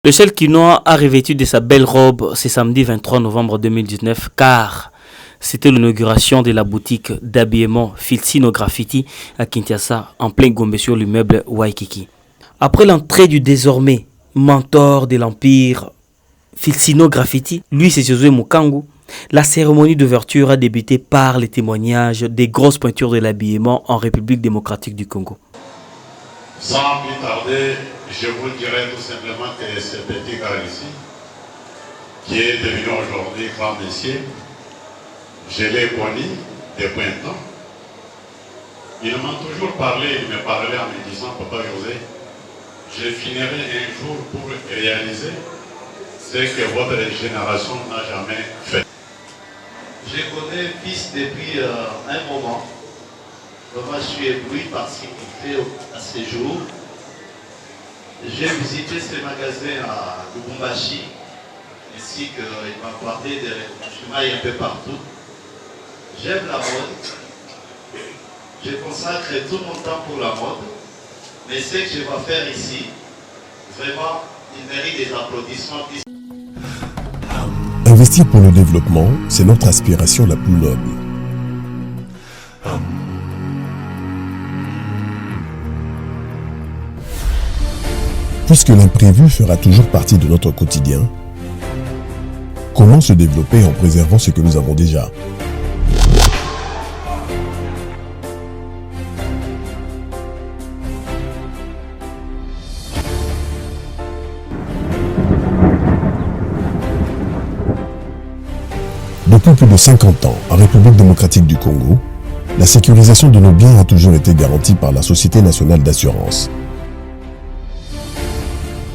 Le seul quinoa a revêtu de sa belle robe ce samedi 23 novembre 2019 car c'était l'inauguration de la boutique d'habillement Filsino Graffiti à Kinshasa en plein Gombe sur l'immeuble Waikiki. Après l'entrée du désormais mentor de l'empire Filsino Graffiti, lui c'est Josué Mukangu, la cérémonie d'ouverture a débuté par les témoignages des grosses pointures de l'habillement en République démocratique du Congo. Sans plus tarder, je vous dirai tout simplement que ce petit gars ici, qui est devenu aujourd'hui grand messier, je l'ai connu depuis un temps. Il m'a toujours parlé, il me parlait en me disant, Papa José, je finirai un jour pour réaliser ce que votre génération n'a jamais fait. Je connais le fils depuis un moment. Moi, je suis ébloui par ce qu'il fait à ces jours. J'ai visité ce magasin à Lubumbashi, ainsi qu'il m'a parlé de chemin un peu partout. J'aime la mode. Je consacre tout mon temps pour la mode. Mais ce que je vais faire ici, vraiment, il mérite des applaudissements. Investir pour le développement, c'est notre aspiration la plus noble. Puisque l'imprévu fera toujours partie de notre quotidien, comment se développer en préservant ce que nous avons déjà ? Depuis plus de 50 ans, en République démocratique du Congo, la sécurisation de nos biens a toujours été garantie par la Société nationale d'assurance.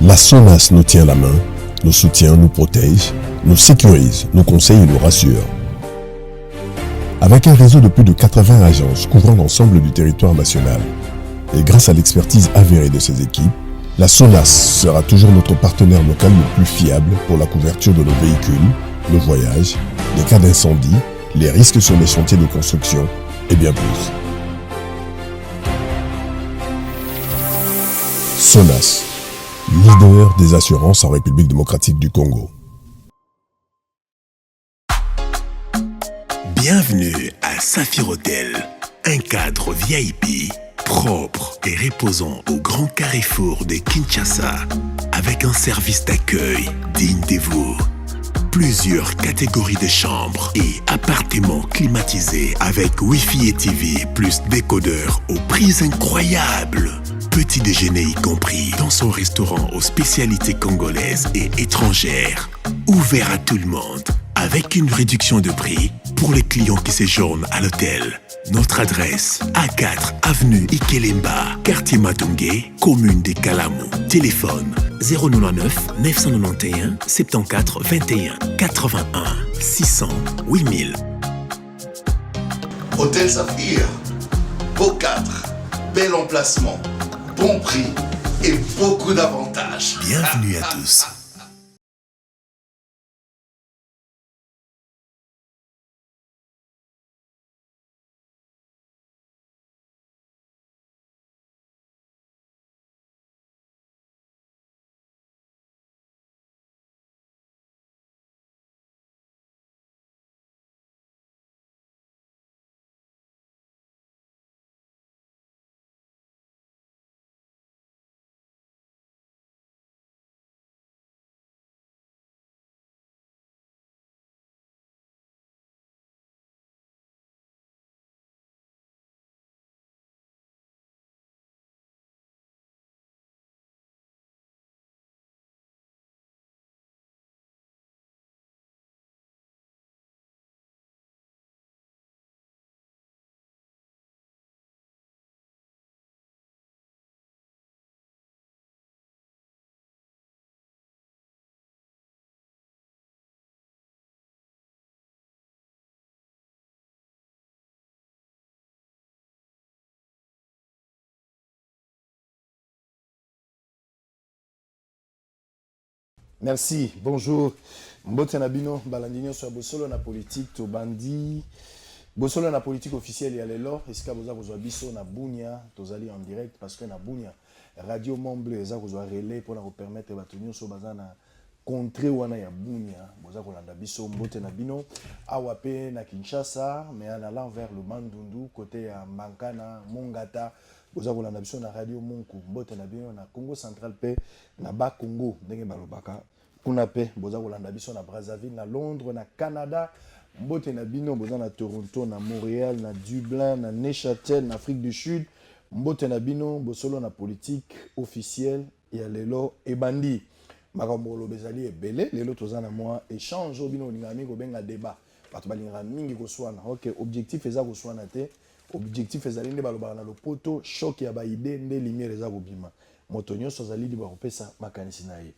La SONAS nous tient la main, nous soutient, nous protège, nous sécurise, nous conseille et nous rassure. Avec un réseau de plus de 80 agences couvrant l'ensemble du territoire national, et grâce à l'expertise avérée de ses équipes, la SONAS sera toujours notre partenaire local le plus fiable pour la couverture de nos véhicules, nos voyages, les cas d'incendie, les risques sur les chantiers de construction et bien plus. SONAS, leader des assurances en République démocratique du Congo. Bienvenue à Saphir Hotel, un cadre VIP, propre et reposant au grand carrefour de Kinshasa, avec un service d'accueil digne de vous. Plusieurs catégories de chambres et appartements climatisés avec Wi-Fi et TV plus décodeur aux prix incroyables. Petit déjeuner y compris dans son restaurant aux spécialités congolaises et étrangères. Ouvert à tout le monde avec une réduction de prix pour les clients qui séjournent à l'hôtel. Notre adresse, A4 avenue Ikelemba, quartier Matungé, commune des Kalamou. Téléphone 099 991 74 21 81 600 8000. Hôtel Saphir, beau cadre, bel emplacement, bon prix et beaucoup d'avantages. Bienvenue à tous. Merci, bonjour. Mbote Nabino, Balandinho sur Bosolo na politique, to bandi. Bosolo na politique officielle, il y a les lors. Est-ce que vous avez biso na Bunia, tozali en direct parce que na Bunia. radio Montbleu eza kozwa relais pour permettre bato nyonso baza na contrée wana ya Bunia boza kolanda biso mbote na bino awa pe na Kinshasa mais en allant vers le Bandundu côté ya Mankana Mongata boza kolanda biso na radio Monku mbote na bino na Congo central pe na ba Congo ndenge balobaka kuna pe boza kolanda biso na Brazzaville na Londres na Canada mbote na bino boza na Toronto na Montréal na Dublin na Neuchâtel na Afrique du Sud mbote na bino bosolo na politique officielle ya lelo ebandi makambo lobezali ebele lelo tozana moi échange obino ngami ko benga débat bato balinga mingi ko swana OK objectif eza ko swana te objectif ezali nde balobaka na lopoto choc ya ba idée nde lumière eza ko bima moto nyonso azali liba kopesa makanisi na ye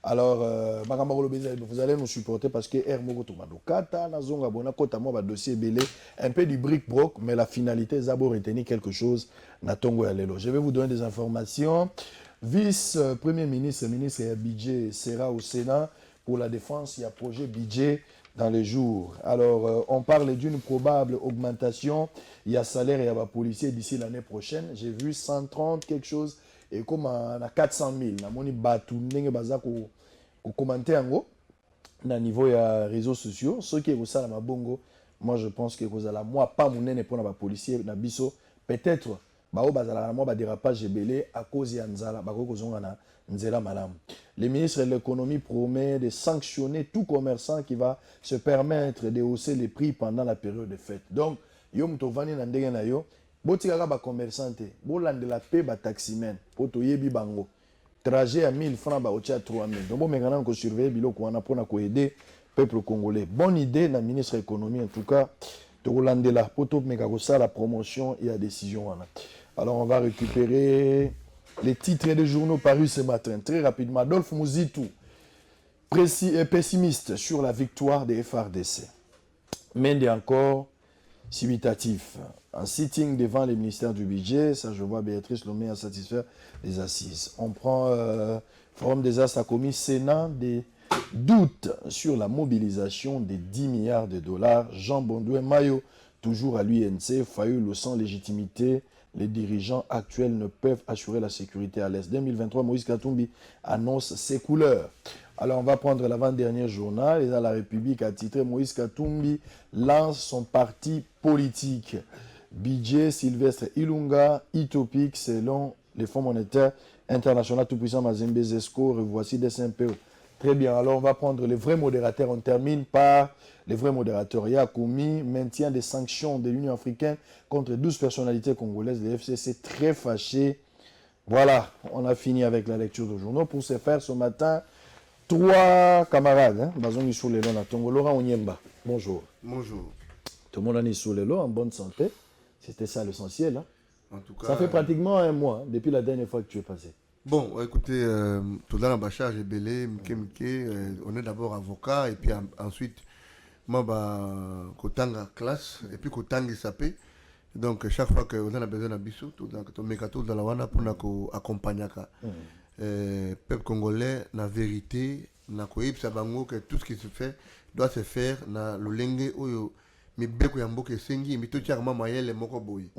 alors makambo lobezali vous allez nous supporter parce que air moko to madokata na zonga bona kota mo ba dossier belé un peu du bric-broc mais la finalité eza bo retenir quelque chose na tongo ya lelo je vais vous donner des informations. Vice-premier ministre, ministre et budget sera au Sénat pour la défense. Il y a projet budget dans les jours. Alors, on parle d'une probable augmentation. Il y a salaire et il y a policier d'ici l'année prochaine. J'ai vu 130 quelque chose et comme à 400 000. Na moni batu nenge baza ko commenter en gros na niveau ya réseaux sociaux. Ce qui est ça la bongo. Moi je pense que vous allez moi pas mon nene pour na policier na biso peut-être bao bazala moi ba dérapage belé à cause ya nzala ba ko zonga na nzela malam. Le ministre de l'économie promet de sanctionner tout commerçant qui va se permettre de hausser les prix pendant la période de fête. Donc yo mtovani na ndenge na yo botika ba commerçant te bolandela pe ba taximen poto yebi bango trajet à 1000 francs ba ocha 3000. Donc bon mekana ko surveiller biloko wana pona ko aider peuple congolais. Bonne idée la ministre de l'économie en tout cas de Rolandela poto meka ko ça la promotion et la décision wana. Alors on va récupérer les titres des journaux parus ce matin. Très rapidement, Adolphe Mouzitou, pessimiste sur la victoire des FRDC. Mende encore, civitatif. En sitting devant le ministère du budget, ça je vois Béatrice Lomé à satisfaire les assises. On prend Forum des As a commis Sénat des doutes sur la mobilisation des 10 milliards de dollars. Jean Bondoué Mayo, toujours à l'UNC, Fayoulou sans légitimité. Les dirigeants actuels ne peuvent assurer la sécurité à l'Est. 2023, Moïse Katumbi annonce ses couleurs. Alors, on va prendre l'avant-dernier journal. Et dans La République a titré Moïse Katumbi lance son parti politique. Budget Sylvestre Ilunga, utopique selon les Fonds monétaires internationaux tout-puissants Mazembe Zesco, revoici des SMPO. Très bien, alors on va prendre les vrais modérateurs. On termine par les vrais modérateurs. Yakoumi maintient des sanctions de l'Union africaine contre 12 personnalités congolaises. Les FCC très fâchés. Voilà, on a fini avec la lecture de journaux. Pour ce faire, ce matin, 3 camarades. Bazongi Soulelo na Tongo. Laurent Onyemba, bonjour. Bonjour. Tout le monde est Soulelo, en bonne santé. C'était ça l'essentiel. Hein. En tout cas, ça fait pratiquement un mois depuis la dernière fois que tu es passé. Bon, écoutez, tout dans la bâchage est belé, on est d'abord avocat et puis ensuite, moi, kotanga classe et puis kotanga sapé. Donc, chaque fois qu'on a besoin d'un bisou, tout dans mécato dans la wana pour nous accompagner. Peuple congolais, la vérité, na koïb sabango que tout ce qui se fait doit se faire na l'olenge oyo mi beko ya mboke sengi mi to tiarma mayele moko boy.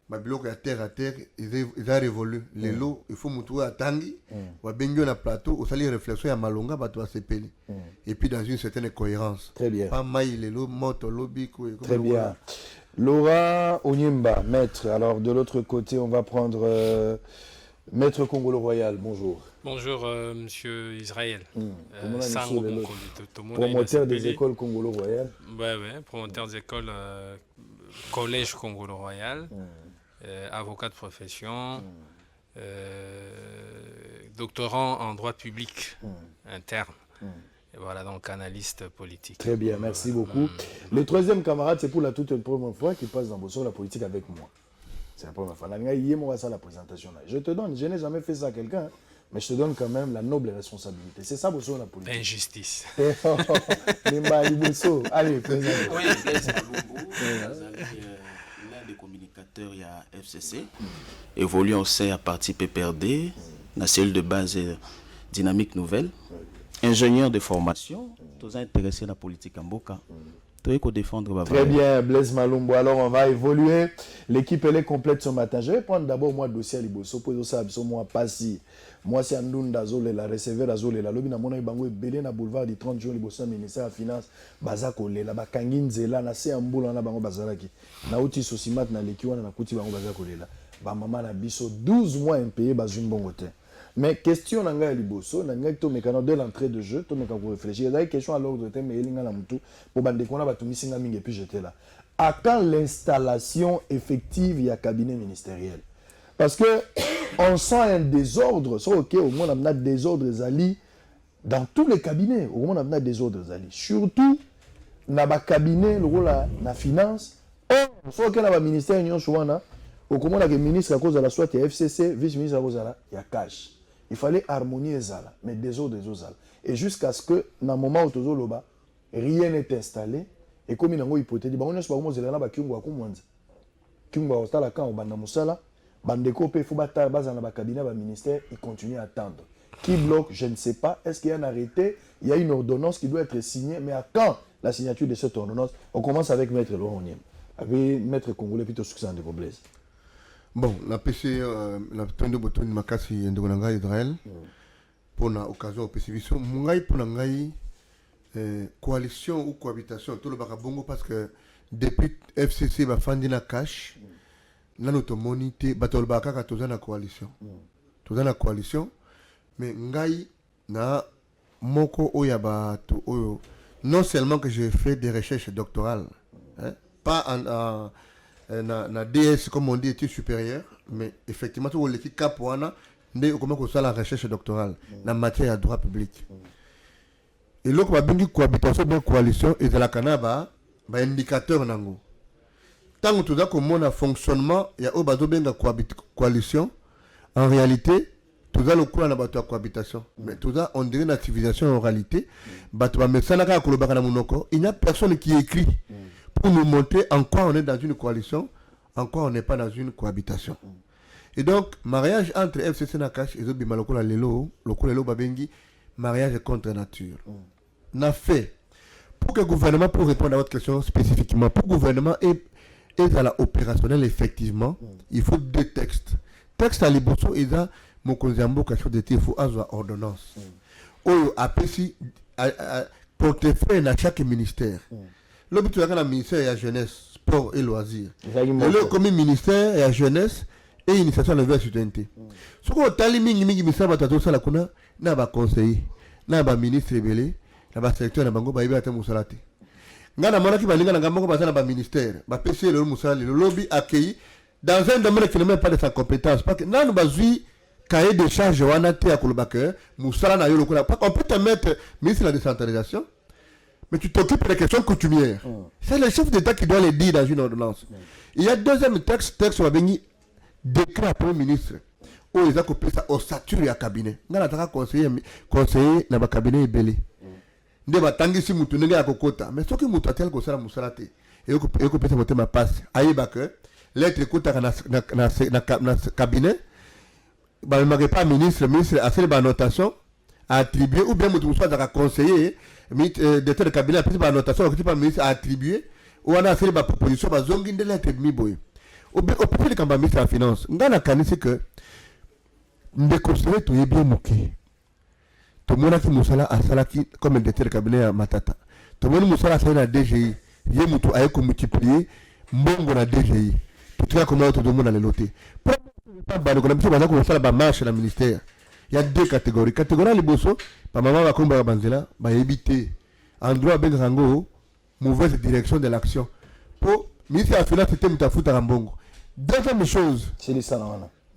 Ma bloc à terre, ils ont révolu. Les lots, il faut montrer à Tangi, ou à Bengo na plateau, au salir réflexion à Malonga, bah toi c'est peli. Et puis dans une certaine cohérence. Très bien. Pas maille les lots, moto, lobby, très bien. Laura Onyemba, maître. Alors de l'autre côté, on va prendre Maître Congolo Royal. Bonjour. Bonjour, monsieur Israël. Promoteur des écoles Congolo Royal. Ouais, promoteur des écoles Collège Congolo Royal. Avocat de profession, doctorant en droit public interne. Et voilà, donc analyste politique. Très bien, merci beaucoup. Le troisième camarade, c'est pour la toute première fois qu'il passe dans Bosso la politique avec moi. C'est la première fois. La présentation. Je te donne, je n'ai jamais fait ça à quelqu'un, mais je te donne quand même la noble responsabilité. C'est ça Bosso la politique. Injustice. Allez, présente. Oui, l'un des communicateurs, il y a FCC, évolue au sein à parti PPRD, la cellule de base dynamique nouvelle, ingénieur de formation, tous intéressés à la politique en Boka. tu es défendre. Très bien, Blaise Malumbo. Alors, on va évoluer. L'équipe, elle est complète ce matin. Je vais prendre d'abord moi dossier à Liboso. Pour ça, moi, Passi. Moi, c'est Andunda Zole, la receveur à Zole. La lobby na mona ibango belé na boulevard du 30 juin Liboso, ministère de la Finance. Bazako le la bakangin zela na se amboula na bango bazalaki. Na uti sosimat na lekiwana na kuti bango bazako le la. Ba maman na biso 12 mois impayé bazune bongote. Mais question nanga ya Liboso, nanga to mekano de l'entrée de jeu, to mekano réfléchir. Il y a une question à l'ordre de thème mais elinga na mutu pour bande kona batumisi nga mingi puis j'étais là. À quand l'installation effective il y a cabinet ministériel? Parce que on sent un désordre, c'est ok, au moins on a des désordres zali dans tous les cabinets, au moins on a des désordres zali. Surtout dans le cabinet, le rôle la finance, soit que dans le ministère union souvent au comment le ministre à cause de la soit FCC, vice-ministre à cause de la il y a cash. Il fallait harmonier ça mais désordre zala. Et jusqu'à ce que dans le moment où tozo loba, rien n'est installé et comme il a hypothèse, on ne sait pas comment zela ba kingo akumwanza. Kingo ostala kan obanda musala. Bandeko pe Foubata base dans le cabinet du ministère, il continue à attendre. Qui bloque, je ne sais pas. Est-ce qu'il y a un arrêté? Il y a une ordonnance qui doit être signée, mais à quand la signature de cette ordonnance? On commence avec Maître Laurent Oniem, avec Maître Congolais plutôt succès de Blaise. Bon, la PC, la tonde boton makasi ndonga Israël pour une occasion au PCV. Mungai pour ngai coalition ou cohabitation tout le bakabongo parce que depuis FCC va fandina cash. Là nous te monité battle bakaka toza na coalition mais ngai na moko oya bato oyo non seulement que j'ai fait des recherches doctorales hein, pas en na DS comme on dit études supérieures mais effectivement tout l'équipe capoana ndé comment que ça la recherche doctorale na matière de droit public et l'autre ba bingi cohabitation bien coalition et de la canaba ba indicateur nango. Tant que tout ça comme mon fonctionnement, il y a au bateau bien de coalition. En réalité, tout ça le coup na bateau cohabitation. Mais tout ça on dirait une civilisation en réalité. Bateau ba mesana ka kolobaka na monoko. Il n'y a personne qui écrit pour nous montrer en quoi on est dans une coalition, en quoi on n'est pas dans une cohabitation. Et donc mariage entre FCC na cash et Zobi Maloko la lelo, lelo babengi mariage contre nature. N'a fait pour que le gouvernement pour répondre à votre question spécifiquement pour le gouvernement et à la opérationnelle effectivement il faut deux textes texte à Liboso et à Mokonzambo quelque chose de il faut avoir ordonnance ou après si portefeuille dans chaque ministère l'objectif de la ministère est la jeunesse sport et loisirs le comme ministère est la jeunesse et initiation de la citoyenneté ce qu'on tali mingi ministère batato sala kuna na ba conseiller na ba ministre belé na ba secteur na bango ba ibe ata musalate ngana mona ki balinga na ngambo bazana ba ministère ba PC le musala le lobby accueilli dans un domaine qui ne met pas de sa compétence parce que nanu bazui cahier de charge wana te akolobaka musala na yo lokola on peut te mettre ministre de la décentralisation mais tu t'occupes des questions coutumières c'est le chef d'état qui doit les dire dans une ordonnance il y a deuxième texte wa bengi décret à premier ministre où ils ont copié ça au statut ya cabinet ngana taka conseiller na ba cabinet ebele nde batangisi mutu ndenge ya kokota mais soki mutu atel kosala musala te ekopesa motema passe ayeba que lettre ekotaka na cabinet balobaka pas ministre asali banotation à attribuer ou bien mutu mosusu azaka conseiller directeur de cabinet apesi banotation akoki pa ministre à attribuer wana asali baproposition bazongi nde lettre ebimi boye opesi likambo ya ministre ya finance ngai nakanisi que ndeko sele toyebi ye moke tomonaki musala asalaki comme directeur de cabinet ya matata tomoni musala asali na DGI ye mutu aye komultiplier mbongo na DGI totika komona todomona lelo te bandeko na biso baza kosala bamarche na ministère il y a deux catégories catégorie ya liboso bamama bakombaka banzela bayebi te endroit abengaka yango mauvaise direction de l'action po ministre ya finance te mutu afutaka mbongo deuxième chose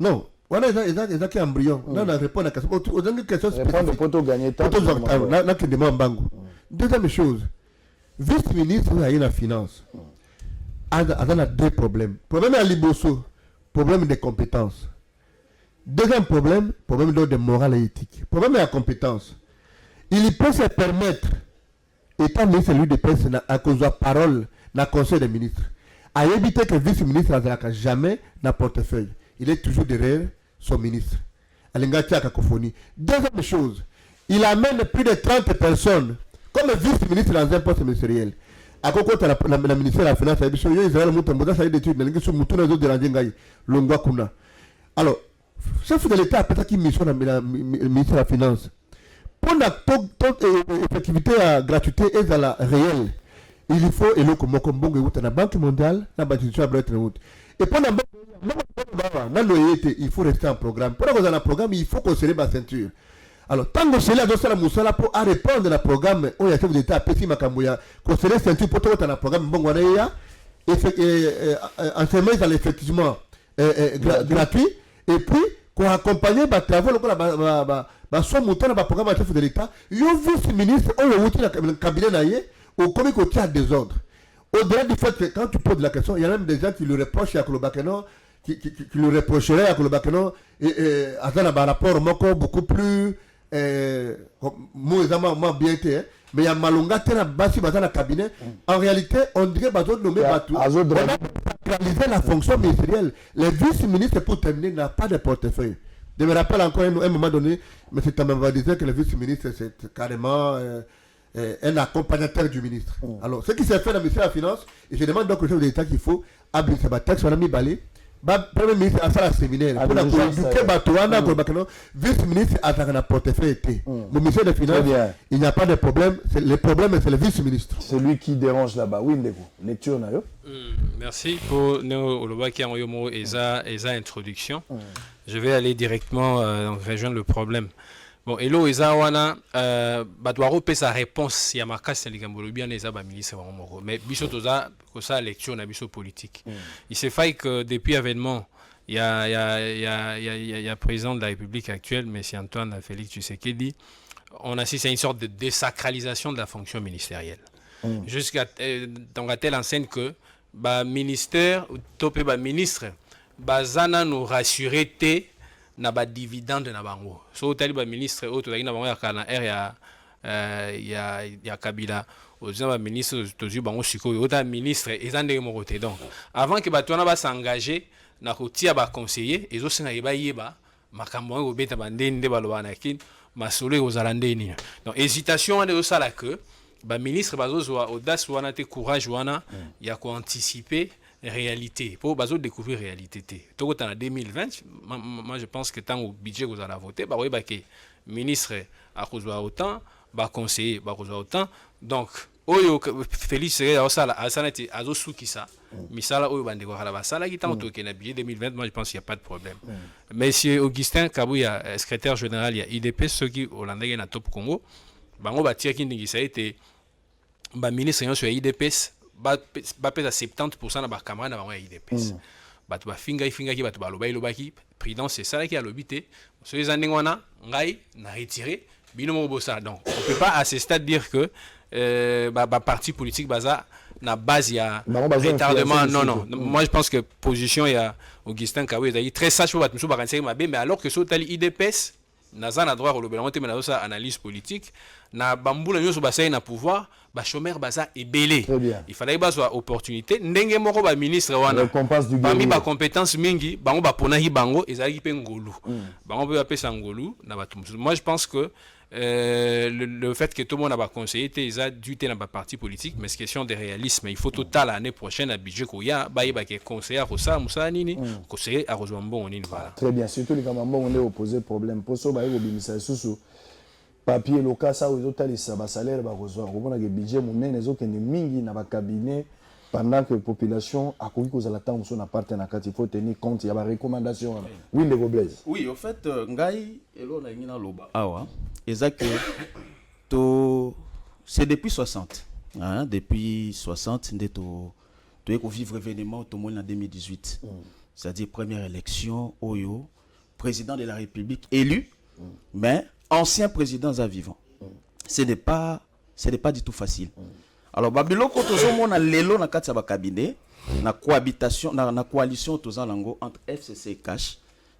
non voilà ça qui est embryon non on répond à question aux autres questions spécifiques pour gagner temps na que demande mbango deuxième chose vice ministre a eu la finance a deux problèmes problème à Liboso problème de compétences deuxième problème de morale et éthique problème à compétence il peut se permettre étant ministre lui de presse à cause de parole na conseil des ministres à éviter que vice ministre n'a jamais na portefeuille il est toujours derrière son ministre. Deuxième chose, il amène plus de 30 personnes comme vice-ministre dans un poste ministériel. à quoi la ministère de la Finance a dit que Israël Moutamboda, ça a été étude, il y a tout de la Longwa Kuna. Alors, chef de l'État a peut-être une mission dans le ministère de la Finance. Pour la effectivité à gratuité et à la réelle, il faut, et le la Banque mondiale, la Banque mondiale, et pour la il faut rester en programme. Pour avoir un programme, il faut conserver ma ceinture. Alors, tant que c'est là, dans la moussala pour répondre à programme, on y a chef d'État, petit Makamouya, conserver ceinture pour tout un programme, bon, on a enseignement effectivement gratuit, et puis, qu'on accompagne les travaux, soit montant dans le programme de chef de l'État, il y a un vice-ministre, on le cabinet au comité côté à désordre. Au-delà du fait que quand tu poses la question, il y a même des gens qui le reprochent à Kolobakeno, qui le reprocheraient à Kolobakeno, et à un rapport beaucoup plus bien été, mais il y a Malonga qui est dans le cabinet. En réalité, on dirait que nous nommé Batou. On a sacralisé la fonction ministérielle. Les vice-ministres, pour terminer, n'ont pas de portefeuille. Je me rappelle encore à un moment donné, M. Tamamba disait que le vice-ministre, c'est carrément un accompagnateur du ministre. Alors, ce qui s'est fait dans le ministère de la Finance, et je demande donc au chef de l'État qu'il faut abrir ce texte, on a mis balai. Premier ministre a fait un séminaire. Pour la communiquer, vice-ministre a un portefeuille. Le ministère des Finances, il n'y a pas de problème. Le problème, c'est le vice-ministre. C'est lui qui dérange là-bas. Oui, lecture. Merci pour nous, Eza introduction. Je vais aller directement rejoindre le problème. Bon, Elo Ezawana, Badouaro paie sa réponse. Il y a marqué c'est le Gambolo bien les abats ministres mais Bissot Oza, que ça lecture n'a Bissot politique. Il s'est fait que depuis l'avènement, il y a président de la République actuelle, M. Antoine Félix Tshisekedi, on assiste à une sorte de désacralisation de la fonction ministérielle. Jusqu'à dans telle enseigne que ministère ou topé ministre, Zana nous rassurer na ba dividende na bango so tali ba ministre auto na bango ya kana ya Kabila aux ba ministre tozu bango sikoyo ota ministre ezande mo côté donc avant que batona ba s'engager na kotia ba conseiller ezo senga yeba yeba makambo ngo beta bandende balobana kin masolo aux alandeni donc hésitation de ça là que ba ministre bazo audace wana te courage wana ya ko anticiper réalité pour bazo découvrir réalité tout en 2020 moi je pense que tant au budget vous allez voter bah oui bah que ministre a reçu autant bah conseiller bah reçu autant donc oyo Félix Ségué ça là ça n'était azo sous qui ça mais ça là oyo bande ko hala ça là qui tant au na budget 2020 moi je pense qu'il y a pas de problème monsieur Augustin Kabouya secrétaire général il y a IDP ceux qui hollandais na top Congo bango ba tia ki ndingi ça été bah ministre sur IDPS ba pesa 70% na ba camarade na ba IDPS batu ba finga ki batu ba lobaki président c'est ça qui a lobité so les années wana ngai na retiré bino mo bossa donc on peut pas à ce stade dire que parti politique baza na base ya retardement non moi je pense que position il y a Augustin Kawe il très sage pour battre ba kanse mabe mais alors que so tali IDPS naza na droit au lobelongo te mais na ça analyse politique na bambula nyoso basai na pouvoir ba chômeur baza ebelé il fallait bazwa opportunité ndenge moko ba ministre wana parmi ba compétence mingi bango ba ponahi bango ezali pe ngolu bango pe apesa ngolu na batum moi je pense que le fait que tout le monde a conseillé était dû dans la parti politique mais c'est question de réalisme il faut total l'année prochaine à budget qu'il y a ba conseiller à Rosa Moussa nini conseiller à Rosambon nini voilà très bien surtout les camambon on est opposé problème pour ça ba bimisa susu papier local ça aux autres ça salaire ba reçoit on a que budget monene zo que mingi na ba cabinet pendant que population a connu cause à la temps son appartenant il faut tenir compte il y a des recommandations oui les Goblaise oui au fait ngai elo na ngina loba awa exact to c'est depuis 60 hein depuis 60 ndeto to vivre événement tout monde en 2018 c'est-à-dire première élection oyo président de la République élu mais ancien président à vivant ce n'est pas du tout facile alors babiloko tozomona lelo na kati ya ba cabinet na cohabitation na coalition tozalango entre FCC et Cash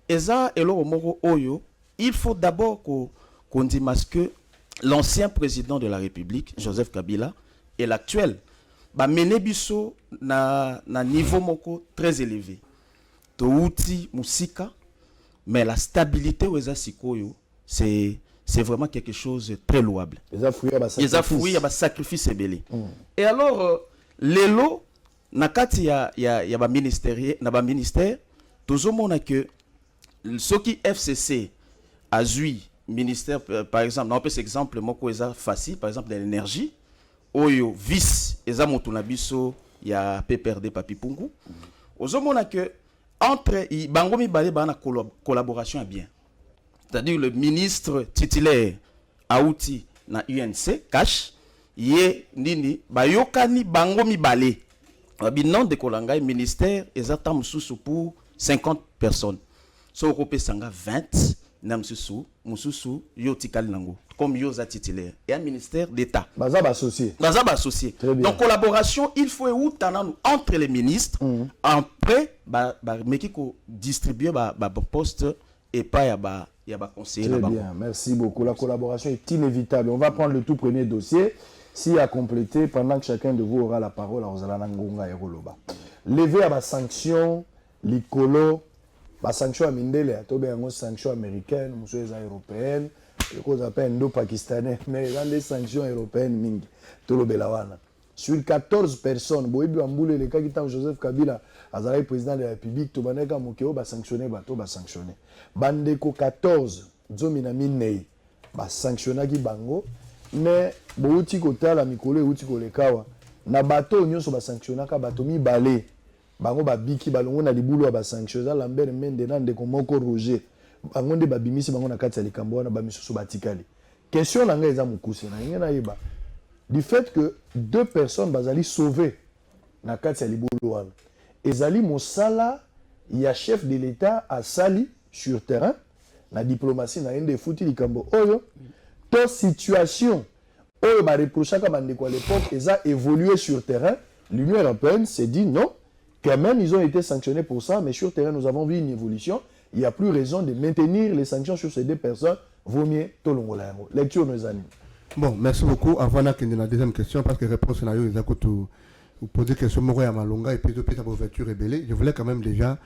eza eloko moko oyo il faut d'abord qu'on dise que l'ancien président de la République Joseph Kabila et l'actuel ba mené biso na niveau moko très élevé to outi musika mais la stabilité oza sikoyo c'est vraiment quelque chose de très louable. Les affouilles à sacrifice belé. Et alors lelo na kati ya ba ministère tozomona que ce qui FCC a joué ministère par exemple on peut cet exemple moko eza facile par exemple de l'énergie oyo vice eza moto na biso ya PPRD Papi Pungu ozomona que entre bango mibale ba na collaboration bien, c'est-à-dire le ministre titulaire Aouti na UNC cash ye nini bayokani bango mibale binon de kolanga ministère ezata mususu pour 50 personnes so kopé sanga 20 na mususu yo tikali nango comme yo za titulaire et un ministère d'état baza ba associé donc collaboration il faut entre les ministres après meki ko distribuer ba poste et pas ya ba conseiller là-bas. Très bien, merci beaucoup. La collaboration est inévitable. On va prendre le tout premier dossier. Si à compléter, pendant que chacun de vous aura la parole, à Rosalanangonga et Roloba. Levé à la sanction, l'icolo, la sanction à Mindele, à Tobé, une sanction américaine, les européennes, qu'on appelle indo-pakistanais, mais dans les sanctions européennes, mingi, Tolobelawana. Sur 14 personnes, Boébi Amboulé, le cas qui est Joseph Kabila, Azaraï président de la République, Tobaneka Mokeo, va sanctionner, va sanctionner. Bandeko 14, Zomina Minei, va sanctionner qui bango, mais Bouti Kotala, Mikole, Uti Kolekawa, na bateau, nous sommes sanctionnés, car bateau mi balé, bango ba biki, balongo na liboulou, va sanctionner, Lambert Mendenan, de Komoko Roger, bango de babimisi, bango na Katsali Kamboa, na bamisu batikali. Question nanga eza mukuse, na yena yeba. Du fait que 2 personnes bazali sauvées na kati ya libulu wana ezali mosala ya chef de l'état à sali sur terrain na diplomatie na ende futi likambo oyo to situation oyo ba reprochaka bandeko à l'époque eza évolué sur terrain. L'Union européenne s'est dit non, quand même ils ont été sanctionnés pour ça, mais sur terrain nous avons vu une évolution, il n'y a plus raison de maintenir les sanctions sur ces 2 personnes, vaut mieux tolongola yango. Lecture nos amis. Bon, merci beaucoup. Avant de la deuxième question, parce que réponse à vous poser question Moroya Malonga et puis de la ouverture rébellée, je voulais quand même déjà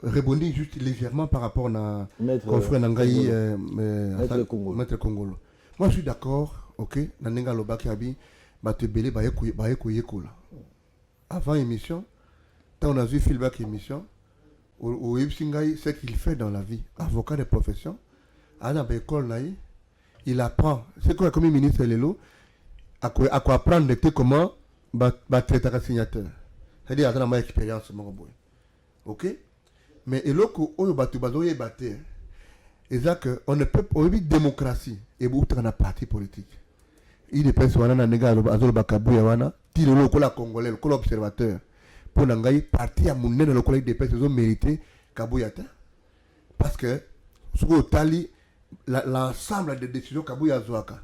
répondre juste légèrement par rapport à confrère Nangaï, Maître Congolo. Moi, je suis d'accord, ok, Nanenga Lobaki Abi, Batebele, Bayekoyekola. Avant l'émission, quand on a vu feedback émission, au Ibsingaï, ce qu'il fait dans la vie, avocat de profession, à la école naïe, il apprend, c'est quoi comme ministre Lelo, à quoi apprendre comment traiter un signateur. C'est-à-dire, il y a une expérience. Ok? Mais il y a on ne peut pas vivre démocratie et vous avez un parti politique. Il est personne qui a dit que les Congolais, les observateurs, pour les partis à mon nez, les personnes ont mérité Kabouyata. Parce que, ce que l'ensemble des décisions Kabouya Zouaka,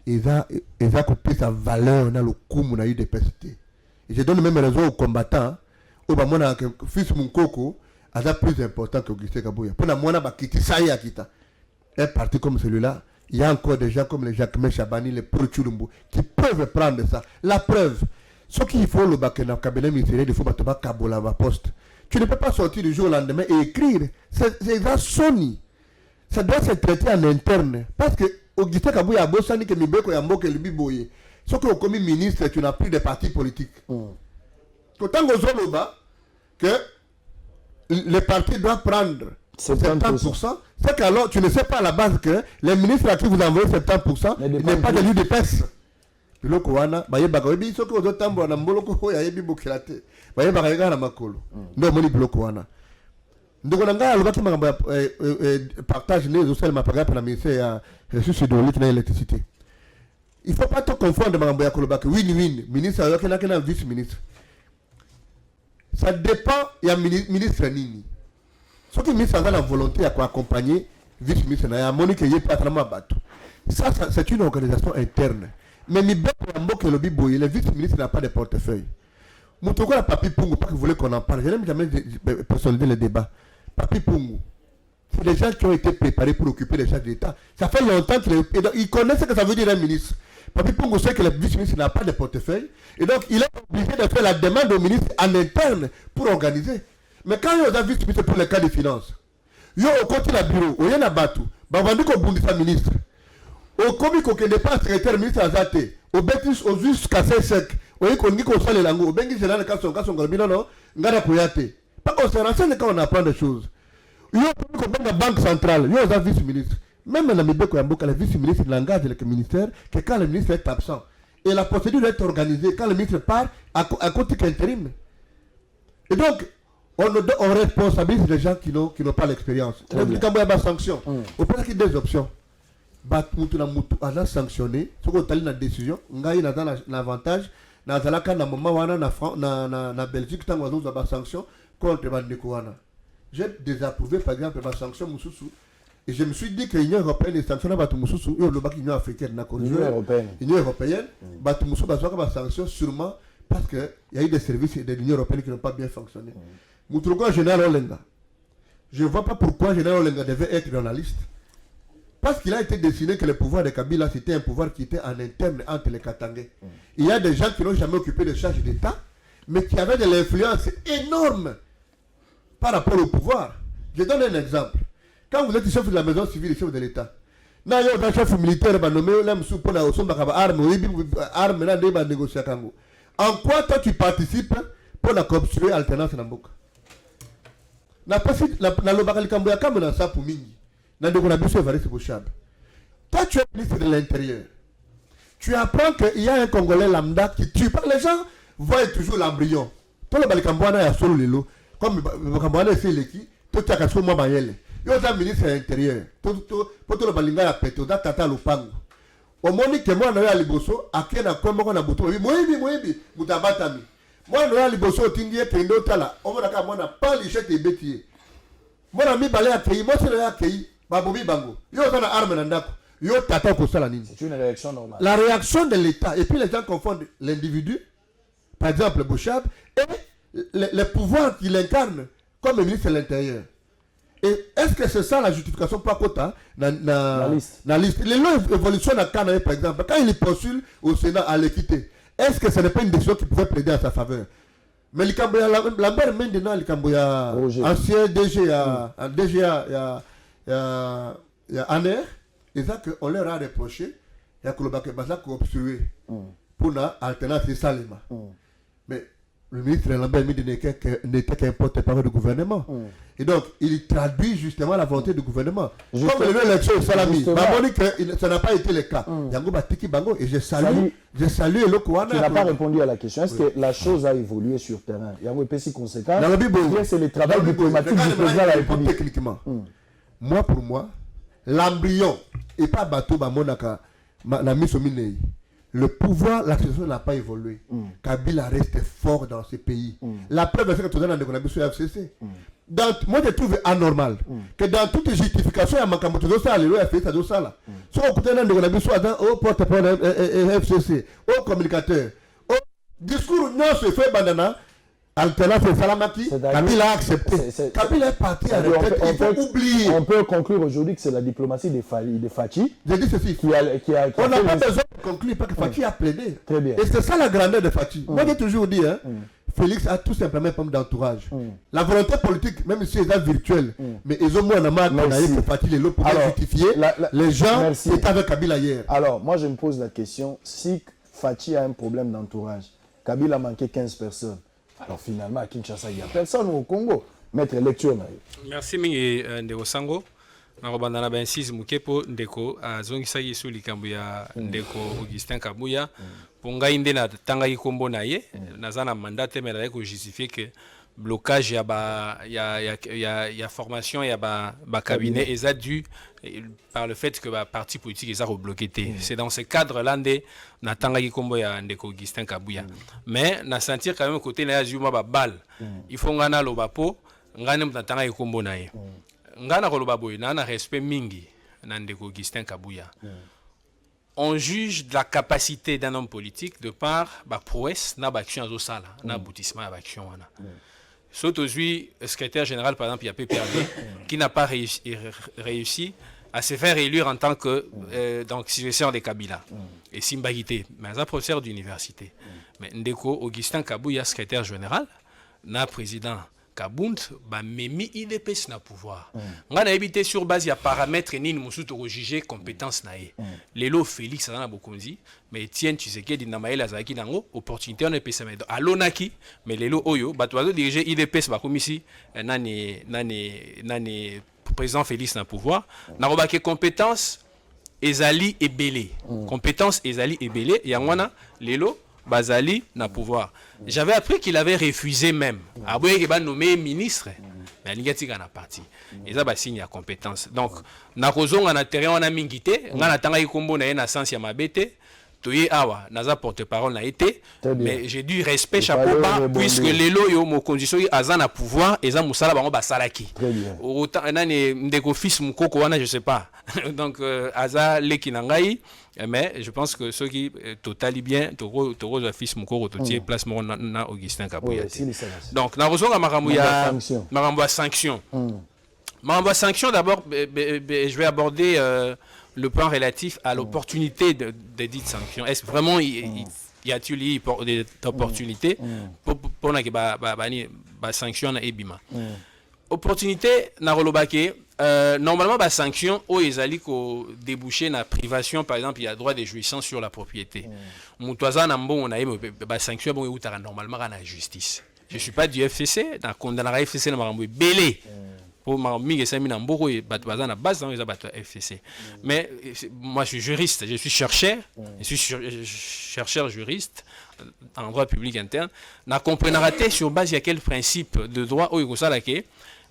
ils ont coupé sa valeur dans le coup de l'UDPST. Et je donne même raison aux combattants, au moment où fils Moukoko est plus important que Augustin Kabouya. Pour la moine, un parti comme celui-là, il y a encore des gens comme les Jacques Chabani, les Prochulumbo, qui peuvent prendre ça. La preuve, ce qu'il faut le cabinet ministériel, il faut battre Kabola poste. Tu ne peux pas sortir du jour au lendemain et écrire. C'est ça Sony. Ça doit se traiter en interne. Parce que Augustin Kabouya a bossé que Mibeko Yamboke le Biboye. Ce que comme ministre, tu n'as plus de parti politique. Autant que les partis doivent prendre 70%. C'est qu'alors tu ne sais pas à la base que les ministres à qui vous envoyez 70% n'est pas de l'UDPS. Biloko wana bayeba ko bi soko ozotambo na mboloko ko ya yebi bokilate bayeba ka na makolo ndo moni biloko wana ndoko na ngaya lobaki makambo ya partage les social mapaga pour la ministère ya ressources hydrauliques na électricité. Il faut pas te confondre makambo ya kolobaki win-win ministre yoke na vice ministre. Ça dépend ya ministre nini. Ce qui ministre a la volonté à accompagner vice ministre na ya monique yé pas tellement bateau. Ça c'est une organisation interne. Mais le vice-ministre n'a pas de portefeuille. Moutoko la Papi Pungu, pas que vous voulez qu'on en parle. Je n'aime jamais personnaliser le débat. Papi Pungu, c'est des gens qui ont été préparés pour occuper les charges d'État. Ça fait longtemps qu'ils connaissent ce que ça veut dire un ministre. Papi Pungu sait que le vice-ministre n'a pas de portefeuille. Et donc, il est obligé de faire la demande au ministre en interne pour organiser. Mais quand il y a un vice-ministre pour le cas des finances, il y a au côté de bureau, il y a un bateau, il y a un ministre. Au comico qui n'est pas secrétaire ministre Azate, au Bétis, au jusqu'à sec, Oui, qu'on dit qu'on soit les langues, ben qui c'est là le cas son galbino non, ngara koyate. Pas qu'on se renseigne quand on apprend des choses. Yo comme la banque centrale, yo est vice-ministre. Même dans les béco yamboka le vice-ministre l'engage le ministère que quand le ministre est absent et la procédure doit être organisée quand le ministre part à côté d'intérim. Et donc on responsabilise les gens qui n'ont pas l'expérience. On dit qu'il y a des sanctions. On peut qu'il y a des options. Mutu a sanctionné, ce qu'on a une décision, on a un avantage. Dans le cas de moment na Belgique, tant qu'on a des sanctions contre Bandekouana. J'ai désapprouvé par exemple ma sanction Moussoussou. Et je me suis dit que l'Union européenne est sanctionnée par Moussoussou. Et l'Union africaine, l'Union européenne, Moussoussou a des sanctions sûrement parce qu'il y a eu des services de l'Union européenne qui n'ont pas bien fonctionné. Moutrouko Général Olenga. Je ne vois pas pourquoi Général Olenga devait être dans la liste. Parce qu'il a été décidé que le pouvoir de Kabila, c'était un pouvoir qui était en interne entre les Katangais. Il y a des gens qui n'ont jamais occupé de charge d'État, mais qui avaient de l'influence énorme par rapport au pouvoir. Je donne un exemple. Quand vous êtes chef de la maison civile et chef de l'État, il y a un chef militaire qui nommé armes. En quoi toi tu participes pour la construire l'alternance dans Mboka? Toi tu es ministre de l'Intérieur. Tu apprends qu'il y a un Congolais lambda qui tue. Les gens voient toujours l'embryon. Tout le Balikambouana est solo lelo. Comme le Balikambouana est l'équipe, tout a cassé moi Mayele. Il y a un ministre de l'Intérieur. Pour tout le Balinga a pété, tata Lupango. Au moment que moi, je suis à Liboso, à qui na quoi moi na buto. Moi, mutabatami. Moi, je suis à Liboso, Tindier, Kendo Tala. On va dire moi na pas lichette et bêtier. Moi, je suis à Kei, moi, je suis à Kei, Babobi Bango. Il y a une arme dans Ndako. C'est une réaction normale. La réaction de l'État, et puis les gens confondent l'individu, par exemple Bouchab, et le pouvoir qu'il incarne comme le ministre de l'Intérieur. Et est-ce que c'est ça la justification pour Kota la liste? Les lois évolution à Canada, par exemple, quand il postule au Sénat à l'équité, est-ce que ce n'est pas une décision qui pouvait plaider à sa faveur? Mais Lambert maintenant, ancien DGA, il y a Aner, et ça qu'on leur a reproché, il y a Kolobake qui obstrué pour l'alternance de Salima. Mais le ministre Lambert n'était qu'un porte-parole du gouvernement. Et donc, il traduit justement la volonté du gouvernement. Comme l'élection de Salami, ça n'a pas été le cas. Et je salue Elokouana. Tu n'as pas répondu à la question. Est-ce que la chose a évolué sur le terrain? Il y a un petit conséquent. C'est le travail diplomatique du président de la République. Techniquement, moi pour moi, l'embryon et pas bateau Bamonaka, la mise au milieu. Le pouvoir, la situation n'a pas évolué. Kabila reste fort dans ce pays. La preuve, c'est que tu donnes un sur FCC. Moi, je trouve anormal que dans toutes les justifications, il y a un peu de ça, les lois FCC, ça, là. Si on peut donner au porte-parole FCC, au communicateur, au discours non se fait bandana, alternance et Salamaki, Kabila a accepté. Kabila est parti à la retraite, il faut oublier. On peut conclure aujourd'hui que c'est la diplomatie de Fachi. J'ai dit ceci. On n'a pas besoin de conclure parce que Fachi a plaidé. Très bien. Et c'est ça la grandeur de Fachi. Moi, j'ai toujours dit, Félix a tout simplement un problème d'entourage. La volonté politique, même si c'est virtuelle, mais ils ont moins que Fachi les lots pour justifier les gens qui étaient avec Kabila hier. Alors, moi, je me pose la question, si Fachi a un problème d'entourage, Kabila a manqué 15 personnes. Alors finalement, à Kinshasa, il n'y a personne au Congo. Maître lecture. Merci, Ndeko Sango. Narobandana ben 6 mukepo Ndeko azongisa yesu likambo ya Ndeko Augustin Kabuya. Ponga inde na tanga yikombo na ye. Nazana mandate mais avec justifier que blocage ya formation ya ba cabinet et ça dû par le fait que ba parti politique est rebloqué. C'est dans ce cadre là na tanga yikombo ya Ndeko Augustin Kabuya. Mais na sentir quand même côté na yuma ba balle. Il faut ngana lobapo ngane mtanga yikombo na ye. Ngana koloba boy na respect mingi na Ndeko Augustin Kabuya. On juge de la capacité d'un homme politique de par ba prouesse na action zo sala na aboutissement à action wana. Sauf aujourd'hui, le secrétaire général, par exemple, il y a PPRD, qui n'a pas réussi à se faire élire en tant que successeur de Kabila. Et Simbaïté, mais un professeur d'université. Mais Ndeko Augustin Kabuya, secrétaire général, n'a président Kabound ba memi IDPS na pouvoir nga na habité sur base ya paramètres nini musu to juger compétence na ye lelo Félix na bokonzi mais Etienne Tshisekedi na maela zaki nango opportunité on epesa mais alonaki mais lelo oyo bato bazo diriger IDPS ba komisi nani président Félix na pouvoir na robaki compétence ezali ebele compétence ezali ebele yangwana lelo Bazali na pouvoir. J'avais appris qu'il avait refusé même. Aboye qu'il va nommer ministre. Mais il y a un parti. Et ça, signe à compétence. Donc, na kozonga on a terrain on a mingité. On a tanga ikombo na na sens ya mabete. Toye awa, naza porte-parole na été. Mais j'ai dû respect chapeau bas puisque lelo yo mo condition aza na pouvoir et ça musala bango basalaki. Autant nani ndeko fils mukoko wana je sais pas. Donc aza leki nangai. Mais je pense que ceux qui totali bien, Toro fils Mukoro, Totier, place na Augustin Kabouya. Donc, na raison Maramouya sanction. Maramouya sanction, d'abord, je vais aborder le point relatif à l'opportunité de dites sanctions. Est-ce vraiment y a-t-il des opportunités pour la sanction à Ebima? Opportunité, na rolobake. Normalement, la sanction, ils ko déboucher na privation, par exemple, il y a droit de jouissance sur la propriété. Moutouazan on a la sanction, bon, normalement, à la justice. Je ne suis pas du FCC, dans condamné FCC, dans le belé. Pour m'amiger ça, na mboko et batouazan na base dans les abattoirs FCC. Mais moi, je suis juriste, je suis chercheur, chercheur juriste en droit public interne. Na comprenaraté sur base il y a quel principe de droit au Yugoslavie,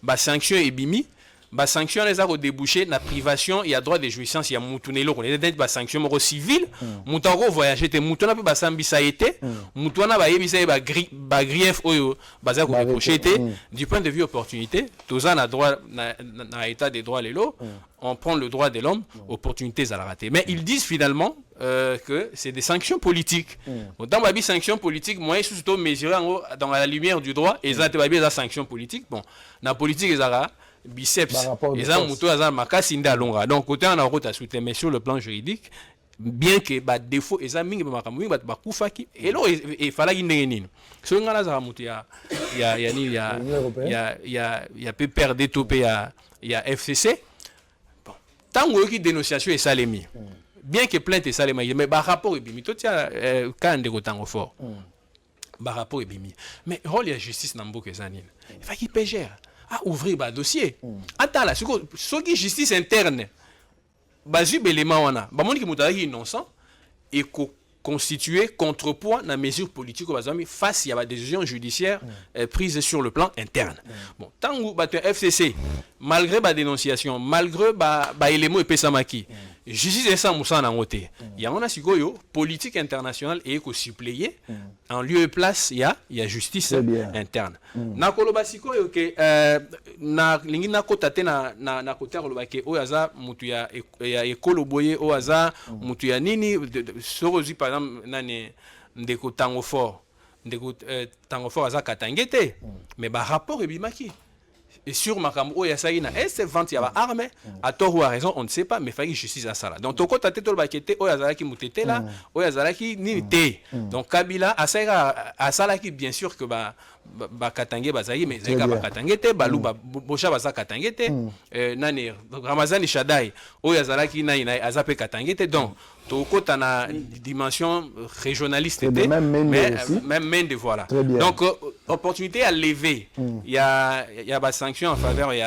la sanction est bimi. Ba sanction les a débouché na privation il y a droit de jouissance il y a mutunelo on est d'être ba sanction moro civil mutaro voyager te mutona pe ba sambisa été mutona ba yebisa ba grief oyo baza ko reprocher du point de vue opportunité toza na droit na état des droits lelo on prend le droit de l'homme opportunités à la rater mais ils disent finalement que c'est des sanctions politiques dans ba sanctions politiques moyen surtout mesurer dans la lumière du droit et ça te ba bien sanctions politiques bon na politique ezara biceps et ça muto aza makasi nda longa donc côté on a route soutenir mais sur le plan juridique bien que ba défaut et ça mingi ba makamwi ba kufaki et là il fallait qu'il nini so ngala za muto ya peut perdre topé ya FCC bon tango qui dénonciation et salemi bien que plainte et salemi mais ba rapport et bimi to tia quand ndeko tango fort ba rapport et bimi mais rôle ya justice na mboka zanine il faut qu'il pégère à ouvrir un dossier. Attends là, ce qui est justice interne, basu l'élément wana, ba moni ki mutaki innocent et constituer contrepoids dans la mesure politique face à la décision judiciaire prise sur le plan interne. Bon, tant que FCC, malgré la dénonciation, malgré les éléments et pesamaki, justice est sans moussa en côté. Il y a un politique internationale et suppléé en lieu et place il y a justice interne. Na koloba siko yo ke na lingi na kotate na côté kolobake o yaza mutu ya ekolo boye o yaza mutu ya nini sorozi par exemple nani ndeko tango fort aza katangete mais ba rapport ebimaki et sur makambo ya saina est vente ya ba arme à tort ou à raison on ne sait pas mais fallait justice à ça là donc toko tate to bakete o yazalaki mutete là o yazalaki ni te donc Kabila a salaki bien sûr que ba katangé bazali mais zeka ba katangete balu ba bosha baza katangete nani Ramazani Shadai o yazalaki na azape katangete donc toko tana dimension régionaliste même Mende voilà donc opportunité à lever il y a ba sanction en faveur il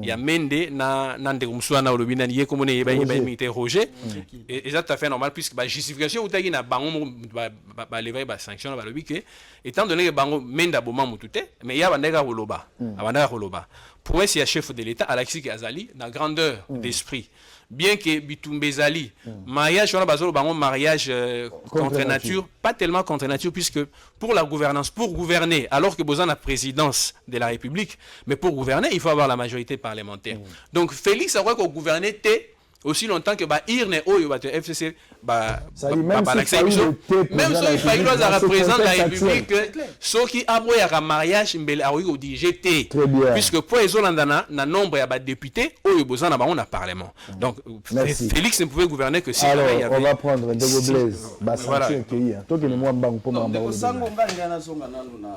y a Mende na ndegumswana olobina nié comme on est ba Roger et ça tout à fait normal puisque ba justification utaki na bango ba lever ba sanction ba lobi que étant donné que bango Mende boma mutute mais il y a bandega roloba abandaka roloba pour essayer chef de l'état Alexis Azali na grandeur d'esprit bien que Bitumbe Zali mariage on a basé bango mariage contre nature pas tellement contre nature puisque pour la gouvernance pour gouverner alors que besoin la présidence de la République mais pour gouverner il faut avoir la majorité parlementaire donc Félix a quoi gouverner aussi longtemps que irne oyo FCC même si il faut représenter la République ceux qui aboyent un mariage mbele a dirigé puisque pour les Hollandais na nombre ya députés oyo besoin na bango na parlement donc Félix ne pouvait gouverner que si il y avait on va prendre Ndego Blaise sanction qui toi que moi mbango pour mbango sango ngana songa nanu na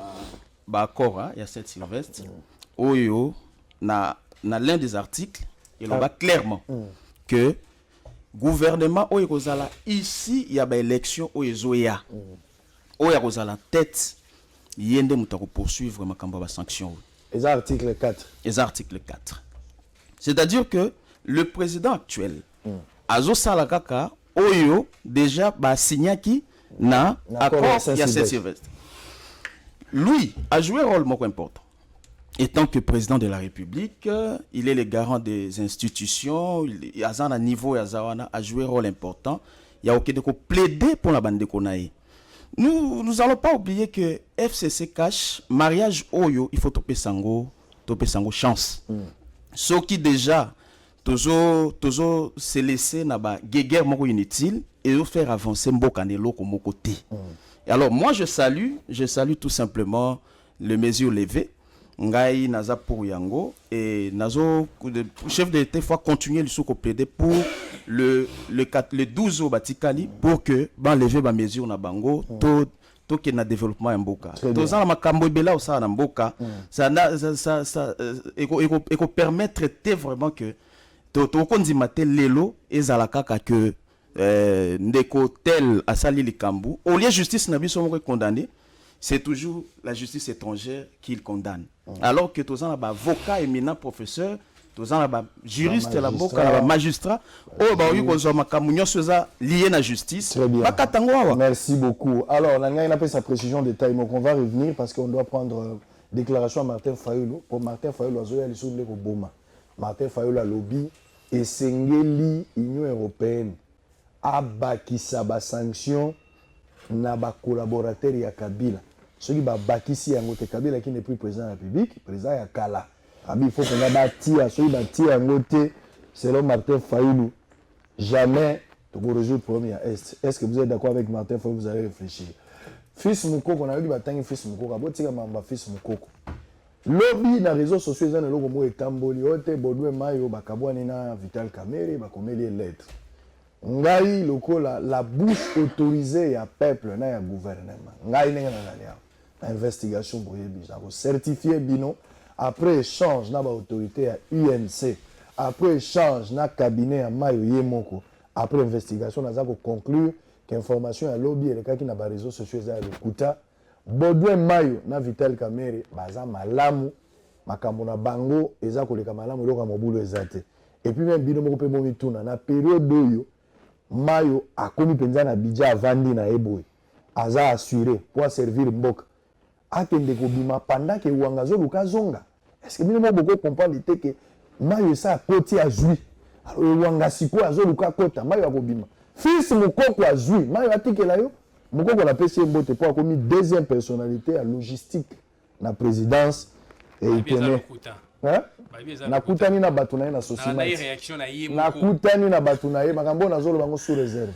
accord, il y a 7 Sylvestre. Oyo, na l'un des articles, il va clairement que gouvernement Oyo Kozala, ici, il y a une élection Oyo Zoya. Oyo Kozala tête, il y a des poursuivre ma sanction. Les articles 4. Les articles 4. C'est-à-dire que le président actuel, Azo Salakaka, Oyo, déjà, signé qui na accord, il y a 7 Sylvestre. Lui a joué un rôle important. Étant que président de la République, il est le garant des institutions, il a un niveau, a joué un rôle important. Il y a aucun de plaider pour la bande de Konaï. Nous n'allons pas oublier que FCC cache mariage Oyo, il faut toper sango chance. Ce qui déjà, toujours se laisser na ba guerre moko inutile et faire avancer Mbokanelo comme côté. Et alors moi je salue tout simplement les mesures levées. Ngai naza pour yango et nazo chef de l'État faut continuer le soko plaider pour le 12 au Batikali pour que lever ba mesure na bango to que na développement en mboka to za makambo bela ça na mboka ça eko permettre vraiment que to konzimate lelo ezalaka que ndeko tel asali likambu au lieu justice na biso moko condamné. C'est toujours la justice étrangère qui le condamne. Alors que tous les avocats éminents, professeurs, tous les juristes, magistrats, liés à la justice. Très bien. Merci beaucoup. Alors, on a appelé sa précision de taille, mais on va revenir parce qu'on doit prendre déclaration à Martin Fayulu. Pour Martin Fayulu, il y a le Boma. Martin Fayulu a lobby et Sengeli, Union européenne, a bakisa ba sanction na ba collaborateur ya Kabila. Ceux qui bakisi yango te Kabila qui n'est plus président de la République, président ya Kala. Il faut qu'on a bâti à ceux qui bâti yango te selon Martin Fayulu. Jamais tu peux résoudre le problème à Est. Est-ce que vous êtes d'accord avec Martin Fayulu? Vous allez réfléchir. Fils Moukoko, on a eu du bataille fils Moukoko. Abotika mamba fils Moukoko. Lobby na réseaux sociaux za na loko mo etamboli ote Bodwe Mayo bakabwani na Vital Kamerhe bakomeli lettre. Ngai lokola la bouche autorisée ya peuple na ya gouvernement. Ngai nenga na investigation boye bisa ko certifier bino après échange na ba autorité ya UNC, après échange na cabinet ya Mayo Yemoko, après investigation naza ko conclure que information ya lobby elekaki na ba réseaux sociaux za lokuta Bodwe Mayo na Vital Kamerhe baza malamu makambo na bango eza koleka malamu loka mobulu ezate. Et puis même bino moko pe bomi tuna na période oyo Mayo a komi penza na Bidja avandi na eboy. Aza assuré pour servir mboka. Akende ko bima pendant que Wangazo luka zonga. Est-ce que bino beaucoup comprendre l'idée que Mayo sa koti azui. Alors Wangasiko azo luka kota Mayo akobima. Fils Mukoko azui. Mayo atikela yo. Mukoko la PC mbote pour komi deuxième personnalité à logistique na présidence et il tenait. Hein? Nakutani na batu na ye na société. Nakutani na batu na ye makambo na zolo bango sous réserve.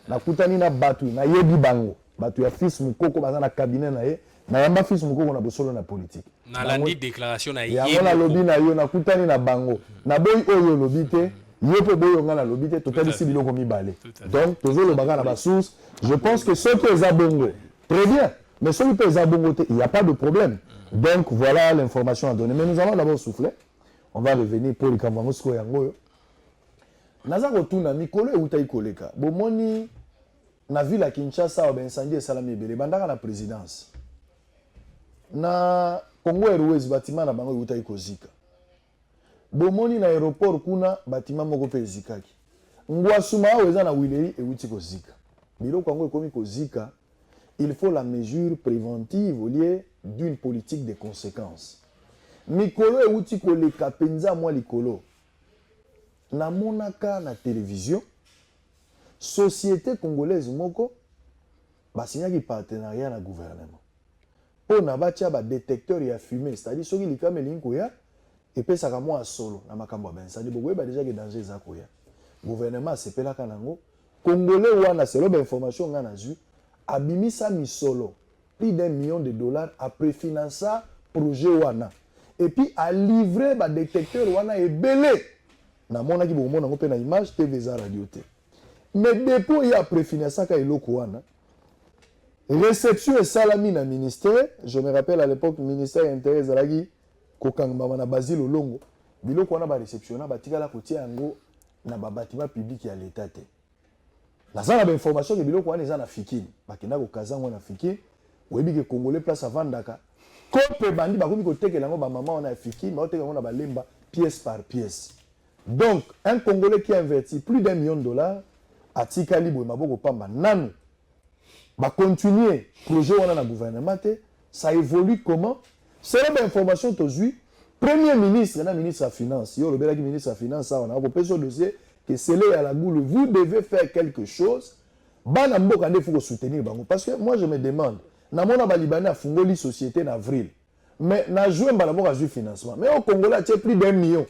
Nakutani na batu na yebi bango. Batu ya fils Mukoko baza na cabinet na ye. Na yamba fils Mukoko na bosolo na politique. Na landi déclaration na ye. Ya na lobby na yo nakutani na bango. Na boy oyo lobby te. Yepe boyo nga na lobby te totali si biloko mibale. Donc tozolo baga na ba source. Je pense que ceux qui ont bongo. Très bien. Mais ceux qui ont bongo te, il n'y a pas de problème. Donc voilà l'information à donner. Mais nous allons d'abord souffler. On va revenir pour les Kambangosko Yango. Naza rotuna Mikolo et Utaï Koleka. Bomoni na ville à Kinshasa au incendie Salami Bele bandaka la présidence. Na Congo Airways bâtiment na bango Utaï Kozika. Bomoni na aéroport kuna bâtiment moko pe zikaki. Ngwasuma eza na Wileri et Uti Kozika. Bilo Congo ekomi Kozika. Il faut la mesure préventive au lieu d'une politique de conséquences. Mikolo et Uti Koleka penza moi likolo. Na monaka na télévision, société congolaise moko, basignaki partenariat na gouvernement. Pour na batia ba détecteur ya fumée, c'est-à-dire soki likame linko ya et pesaka moi solo na makambo ben ça dit boye ba déjà que danger za koya. Gouvernement sepelaka nango, congolais wana selon ba information nga nazu, abimisa misolo plus d'$1 million à préfinancer projet wana. Et puis à livrer ba détecteur wana ebele. Na mona ki bomona ngo pe na image TV za radio te. Mais depuis il y a préfinancé ka eloko wana. réception et salami na ministère. Je me rappelle à l'époque, ministère intérieur Zalagi, Kokangba na Basile Olongo. Biloko wana ba réception na batikala kotia yango na ba bâtiment public ya l'état te. La zana ba information que biloko wana eza na fikini. Bakenda ko kazango na fikini. Oyebi ke Congolais place à Vandaka. Kope bandi bakomi ko tekela ngo ba maman on a fikini, ba tekela ngo na ba lemba pièce par pièce. Donc un Congolais qui a investi plus d'$1 million à Tikali boy maboko pamba nanu. Ba continuer projet wana na gouvernement te, ça évolue comment? C'est une information tozui. Premier ministre, la ministre de la Finance, le ministre de la Finance, on a proposé ce dossier que c'est là à la goule, vous devez faire quelque chose. Il faut soutenir. Parce que moi je me demande, na mona ba Libanais a fondé société en avril, mais na joué un financement. Mais au Congo là, il plus d'1 million.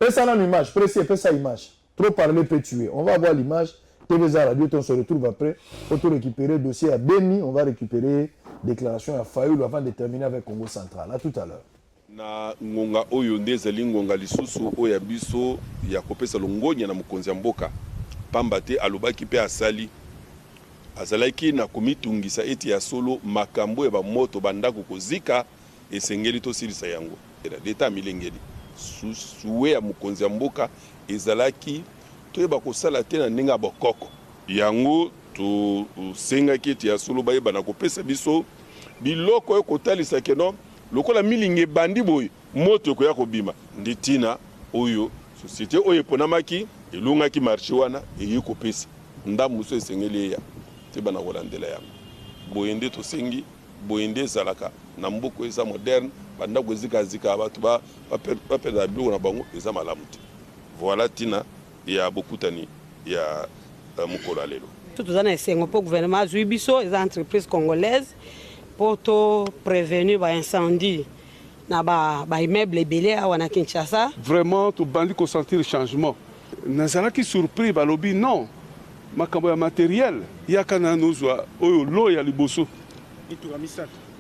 Et ça une image, précis, et ça image. Trop parler peut tuer. On va voir l'image. TVZ Radio, on se retrouve après. Pour tout récupérer le dossier à Beni, on va récupérer déclaration à Fayoul avant de terminer avec Congo Central. À tout à l'heure. Na ngonga oyo ndezali ngonga lisusu oya biso ya kopesa longonya na mukonzi ya mboka pamba te alobaki pe asali azalaki na komitungisa eti ya solo makambo ya bamoto bandako kozika esengeli to silisa yango leta milengeli suwe ya mukonzi ya mboka ezalaki toyeba kosala te na ndenge ya bokoko yango to sengaki eti ya solo bayeba na kopesa biso biloko oyo kotalisa keno lokola milinge bandi boy moto ko ya kobima nditina oyo société oyo ponamaki elungaki marché wana eyiko pesa ndamu so esengeli ya te bana kolandela ya boyende to sengi boyende zalaka na mboko eza moderne banda kozika zika abatu ba perdre biloko na bango eza malamu te voilà tina ya bokutani ya mukolo lelo tout ça na esengo pour gouvernement azui biso les entreprises congolaises pour prévenir l'incendie dans les immeubles belés à Kinshasa. Vraiment, tout bandi consentir le changement. Nazala qui surpris, balobi non. Makambo ya matériel, yakana nozwa oyo lo ya liboso.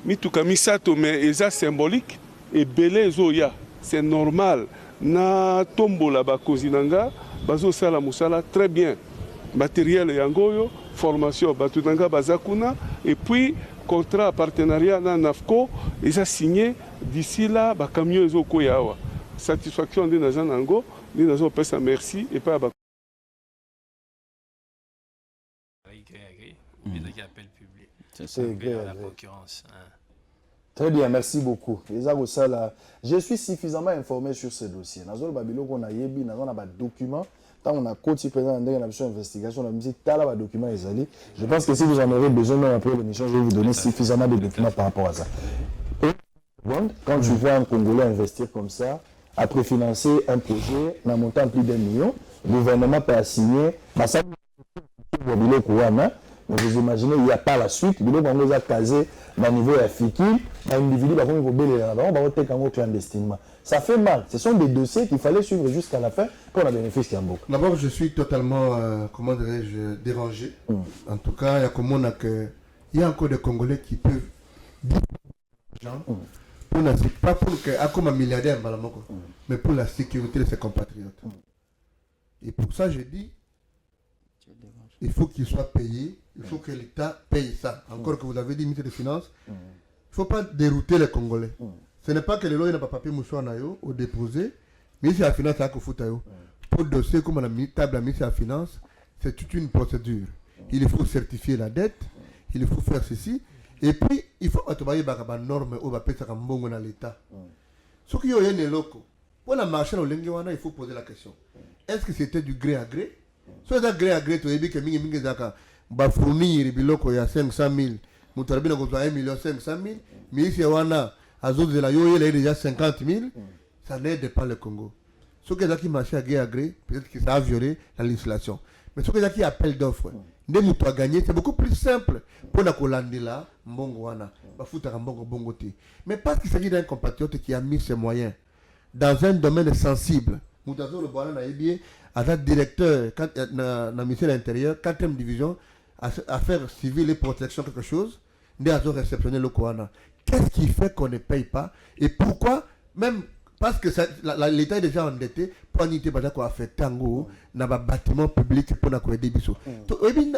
Mituka misato mais eza symbolique et belé zoya, c'est normal. Na tombola ba kozinanga, bazo sala musala très bien. Matériel yangoyo, formation batunanga bazakuna et puis contrat partenariat na NAFCO, ils ont signé d'ici là, bah camion ils ont koyawa. Satisfaction de Nazanango, de Nazan pesa merci et pas bah. C'est la concurrence. Très bien, merci beaucoup. Je suis suffisamment informé sur ce dossier. Nazol Babilo qu'on a yebi, nazon a des documents. Tant on a continué présent dans l'investigation, on a mis tas de documents. Je pense que si vous en aurez besoin même après l'émission, je vais vous donner suffisamment de documents par rapport à ça. Et quand tu vois un Congolais investir comme ça, après financer un projet, en montant plus d'1 million, le gouvernement peut assigner, ça mais vous imaginez, il n'y a pas la suite. Il y a casé dans le niveau africain, un individu qui va clandestinement. Ça fait mal. Ce sont des dossiers qu'il fallait suivre jusqu'à la fin pour la bénéfice de beaucoup. D'abord, je suis totalement, comment dirais-je, dérangé. En tout cas, il y a encore des Congolais qui peuvent dire pas pour que, comme un milliardaire, mais pour la sécurité de ses compatriotes. Et pour ça, je dis, il faut qu'il soit payé, il faut que l'État paye ça. Encore que vous avez dit, ministre des Finances, il ne faut pas dérouter les Congolais. Ce n'est pas que les lois n'ont pas papier mouchoir ou déposé, mais c'est la finance qui a fait. Pour le dossier, comme on a mis table à ministre de la Finance, c'est toute une procédure. Il faut certifier la dette, il faut faire ceci, et puis il faut atteindre les normes ou dans l'État. Ce qui est des locaux, pour la marche dans il faut poser la question. Est-ce que c'était du gré à gré? Soit ça gré à gré, tu as dit que mingi zaka ba fournir biloko ya 500 000, mutarabina ko 1 million 500 000, mais ici wana azot de la yo il est déjà 50 000, ça n'aide pas le Congo. Ce que qui marche à gré à gré, peut-être que ça a violé la législation. Mais ce que qui appelle d'offres, ne muto a gagné, c'est beaucoup plus simple pour la Kolandela, mbongo wana, ba futa mbongo bongo te. Mais parce qu'il s'agit d'un compatriote qui a mis ses moyens dans un domaine sensible. Moutazo le Boana na bien à la directeur na ministère de l'Intérieur, 4e division, affaires civiles et protection quelque chose, nous avons réceptionné le Kouana. Qu'est-ce qui fait qu'on ne paye pas? Et pourquoi? Même parce que l'État est déjà endetté, pour n'iter pas quoi faire tango, n'a pas bâtiment public pour n'a quoi aider biso.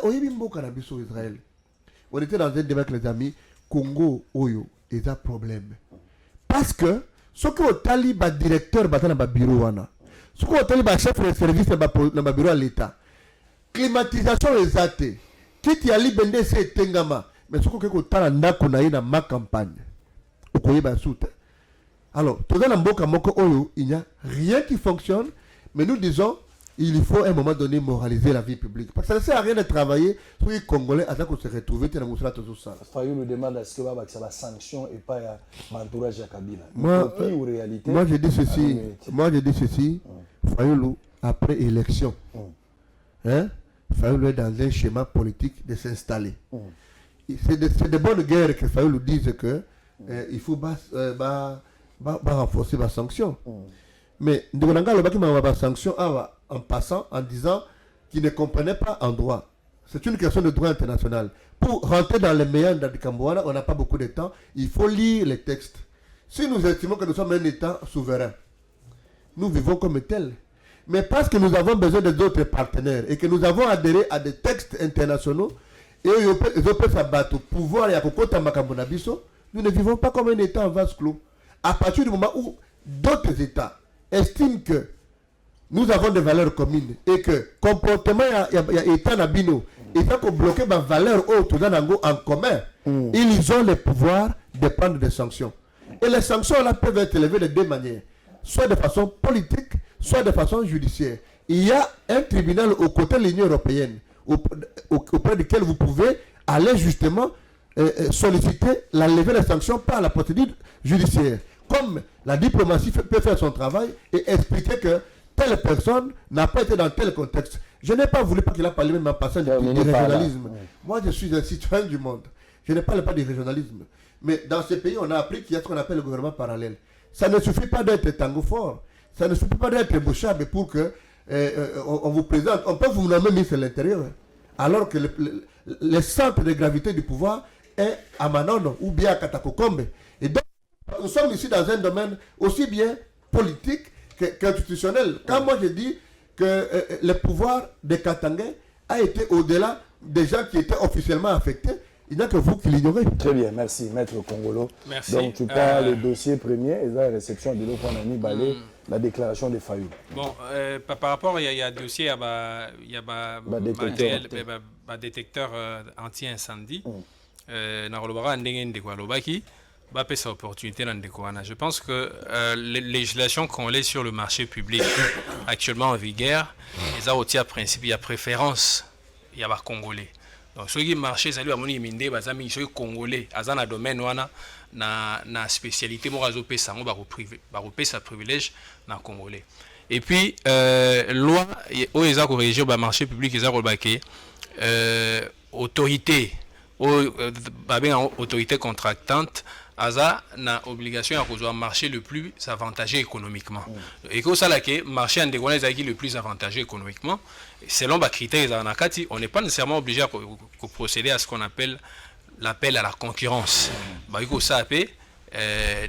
Oyebi mboka na biso Israël. on était dans un débat avec les amis, Congo, Oyo, il y a un problème. Parce que, ce que le talib directeur dans le bureau, ce que le talib chef de service dans le bureau à l'État, climatisation est athée. Qui t'y a libéré c'est Tengama. Mais ce que le talib n'a qu'on a eu dans ma campagne. Au Koye Basoute. Alors, tout dans le Mboka Moko Oyo, il n'y a rien qui fonctionne. Mais nous disons, il faut à un moment donné moraliser la vie publique. Parce que ça ne sert à rien de travailler sur les Congolais à qu'on se retrouve dans tout ça. Fayou nous demande à ce que ça va sanction et pas l'entourage à Kabila. Moi, je dis ceci. Fayou, après élection, Fayou est dans un schéma politique de s'installer. C'est de bonne guerre que Fayou dise que il faut renforcer la sanction. Mais Ndonanga le baki m'a sanction en passant en disant qu'il ne comprenait pas en droit. C'est une question de droit international. Pour rentrer dans les méandres du Cambouana, on n'a pas beaucoup de temps. Il faut lire les textes. Si nous estimons que nous sommes un État souverain, nous vivons comme tel. Mais parce que nous avons besoin d'autres partenaires et que nous avons adhéré à des textes internationaux et pouvoir et à nous ne vivons pas comme un État en vase clos. À partir du moment où d'autres États estiment que nous avons des valeurs communes et que comportement État Nabino et tant qu'on bloque ma valeur en commun, ils ont le pouvoir de prendre des sanctions. Et les sanctions là peuvent être élevées de deux manières, soit de façon politique, soit de façon judiciaire. Il y a un tribunal aux côtés de l'Union européenne auprès duquel vous pouvez aller justement solliciter la levée des sanctions par la procédure judiciaire. Comme la diplomatie peut faire son travail et expliquer que telle personne n'a pas été dans tel contexte. Je n'ai pas voulu pas qu'il a parlé même en passant du régionalisme. Moi, je suis un citoyen du monde. Je ne parle pas du régionalisme. Mais dans ces pays, on a appris qu'il y a ce qu'on appelle le gouvernement parallèle. Ça ne suffit pas d'être tango fort. Ça ne suffit pas d'être bouchable pour que on vous présente. On peut vous nommer ministre de l'Intérieur. Alors que le centre de gravité du pouvoir est à Manono ou bien à Katakokombe. Et donc, nous sommes ici dans un domaine aussi bien politique qu'institutionnel. Quand moi je dis que le pouvoir de Katangé a été au-delà des gens qui étaient officiellement affectés, il n'y a que vous qui l'ignorez. Très bien, merci, Maître Congolo. Merci. Donc tu parles le dossier premier et la réception de l'Opanani Balé, la déclaration de Fayou. Bon, par rapport, il y a un dossier, il y a un détecteur anti-incendie. Je pense que les législations qu'on a sur le marché public actuellement en vigueur, ils ont aussi un principe, il y a préférence, il y a des Congolais. Donc, ceux qui marchent, ils sont Congolais, ils ont un domaine, na spécialité, ils ont un privilège dans le Congolais. Et puis, loi, ils ont corrigé le marché public, ils ont autorité. Autorité contractante a une obligation à marché le plus avantageux économiquement. Et que ça le marché indépendant est le plus avantageux économiquement, selon les critères, on n'est pas nécessairement obligé de procéder à ce qu'on appelle l'appel à la concurrence. Ça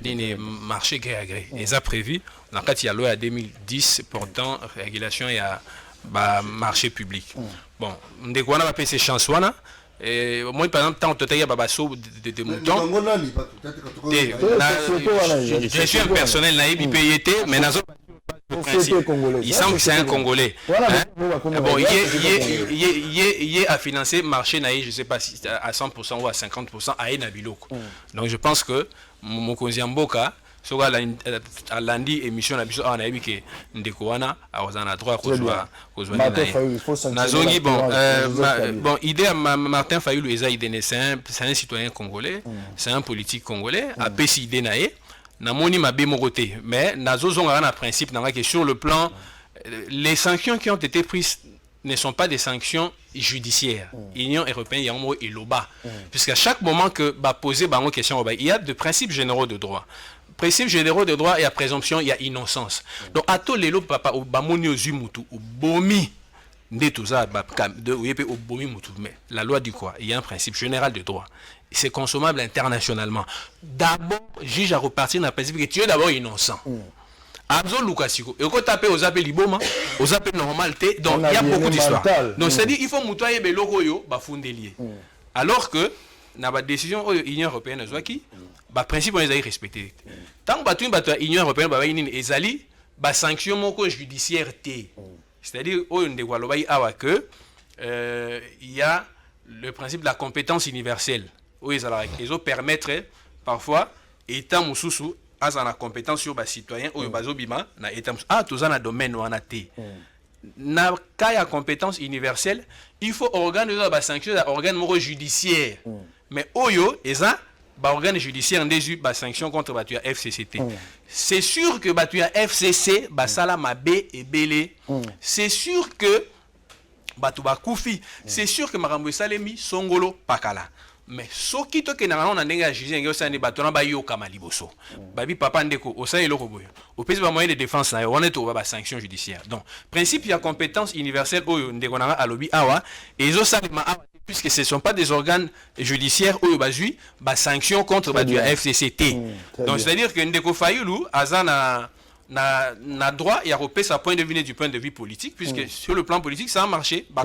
des marchés gré à gré. Et ça prévu dans le cadre de la loi 2010 portant régulation et marché public. Bon, on a fait ces chances. Moi, par exemple, tant que tu as des moutons, je suis un personnel naïf, il peut y être, mais il semble que c'est un Congolais. Bon, il est à financer marché naïf, je ne sais pas si à 100% ou à 50% à Enabiloko. Donc, je pense que mon cousin Mboka, soit à lundi émission na biso na yebike ndeko wana awazana droit nazongi bon idée à Martin Fayulu c'est un citoyen congolais, c'est un politique congolais a pesi idée naé na moni mabe mokoté mais nazozonga na principe na que sur le plan les sanctions qui ont été prises ne sont pas des sanctions judiciaires. L'Union européenne, il y a un mot iloba. Puisqu'à chaque moment que poser une question, il y a des principes généraux de droit. Principes généraux de droit, il y a présomption, il y a innocence. Donc, à tous les lots, papa, au bamoni aux umutu, au bomi, mais la loi dit quoi? Il y a un principe général de droit. C'est consommable internationalement. D'abord, juge à repartir dans le principe que tu es d'abord innocent. Abzo Lukasiko. Et quand tu appelles aux appels liboma, aux appels normalité, donc il y a beaucoup d'histoires. Donc c'est-à-dire il faut moutoyer belogo yo bafundelier. Alors que dans la décision de l'Union européenne, le principe est respecté. Tant que l'Union européenne a sanction judiciaire. C'est-à-dire qu'il y a le principe de la compétence universelle. Ils permettre parfois l'État Moussoussou à la compétence sur les citoyens ou les bima na État tout ça dans le domaine où on a été. Dans le cas de compétence universelle, il faut organiser des sanctions à organe judiciaire. Mais oyo eza ba organe judiciaire des sanctions contre la FCCT. C'est sûr que la FCC ba sala mabe et belé. C'est sûr que batuba koufi. C'est sûr que marambo salemi songolo pakala. Mais ce qui est normalement dans juger ngeo sane batona ba yo kamaliboso. Babi papa ndeko osa eloko boyo. Au pays ba moyen de défense na on est au ba sanction judiciaire. Donc principe il y a compétence universelle oyo ndeko na alobi awa et zo salima awa puisque ce ne sont pas des organes judiciaires ou des sanctions contre la FCCT. Donc c'est-à-dire que Ndeko Fayulu a na droit et a repéré sa point de vue du point de vue politique, puisque sur le plan politique ça a marché. Mais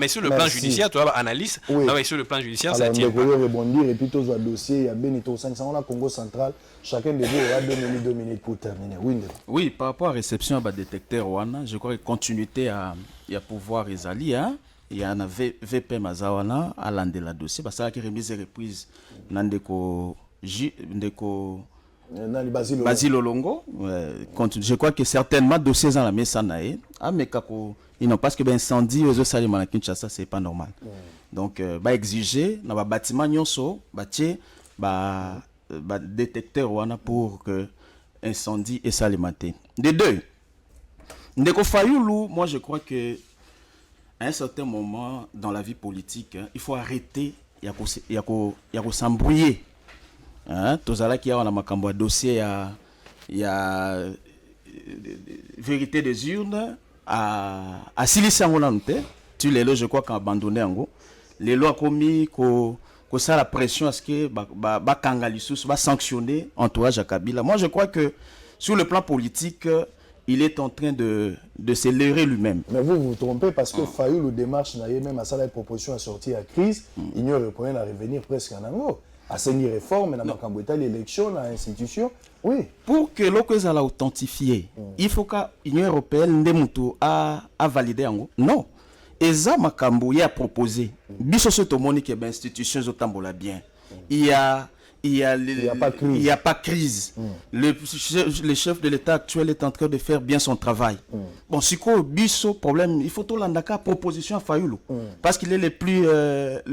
sur le plan judiciaire, tu as analyse. Sur le plan judiciaire, ça tient. Alors, on rebondir et puis tous les dossiers, il y a Benito 500, on a Congo central. Chacun de vous aura 2 minutes pour terminer. Oui, par rapport à la réception à détecteur, je crois que continuité à pouvoir Ezali, il y a un VP Mazawana à l'andela dossier parce que la remise et reprise Nandeko Basile Olongo. Je crois que certainement dossiers dans la mesa nae mais kako ils n'ont pas que incendie aux Salima na Kinshasa, c'est pas normal. Donc ba exiger dans ba bâtiment nyonso batie ba détecteur wana pour que incendie et s'alimenter. De deux, Ndeko Fayulu, moi je crois que à un certain moment dans la vie politique, il faut arrêter, il y a s'embrouiller. Tous à qui a un makambo dossier, il y a vérité des urnes à Silisi Angolante. Tu les lois, je crois, qu'à abandonné en gros. Les lois commis que ça la pression à ce que Kangalissus va sanctionner entourage à Kabila. Moi je crois que sur le plan politique, il est en train de se leurrer lui-même. Mais vous vous trompez parce que Fayulu le démarche même à ça la proposition à sortir à crise, il n'y aurait pas à revenir presque en ango. À ces réformes, dans la l'élection, dans l'institution, oui. Pour que l'on soit authentifié, il faut que l'Union européenne a validé en gros. Non. Et ça, Makambo a proposé. Biso ce tomoni que l'institution zotambola bien. Il y a pas crise. Le chef de l'État actuel est en train de faire bien son travail. Bon, si quoi biso problème, il faut tout l'andaka proposition à Fayulu parce qu'il est le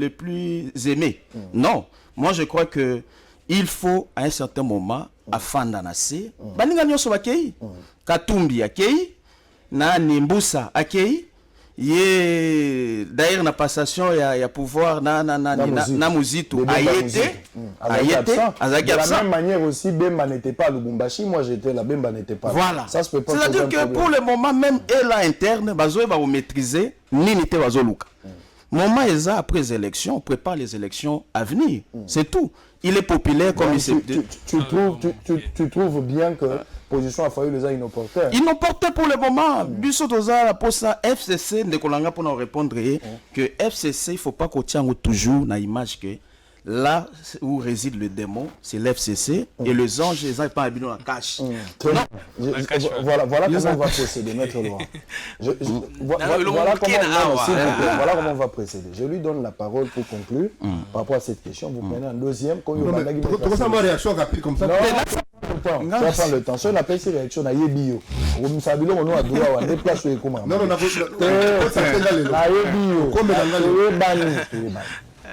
plus aimé. Non, moi je crois que il faut à un certain moment afin d'anasser. Baninga nyoso bakei, Katumbi akei, na Nimbusa akei. D'ailleurs la passation il y a pouvoir na Muzitu de la même manière aussi Bemba n'était pas à Lubumbashi, moi j'étais là, Bemba n'était pas là. Voilà, ça se peut pas. C'est-à-dire que pour le moment même et là interne bazoe va maîtriser ni n'était bazoluka. Moment eza après les élections, on prépare les élections à venir, c'est tout. Il est populaire comme il s'est dit. Tu trouves bien que position à Fayulu les inopportun. Inopportun pour le moment. Biso toza pour ça FCC ne kolanga pour nous répondre que FCC il faut pas qu'on tienne toujours na image que là où réside le démon, c'est l'FCC et les anges les ont pas habillés dans la cache. Voilà comment on va procéder, maître Laurent. Voilà comment on va procéder. Je lui donne la parole pour conclure par rapport à cette question. Vous prenez un deuxième. Comment ça ma réaction rapide comme ça? Tu vas prendre le temps. Si on appelle ces réactions, on a yébio. On a dit on a droit à déplacer les commandes. Non, on a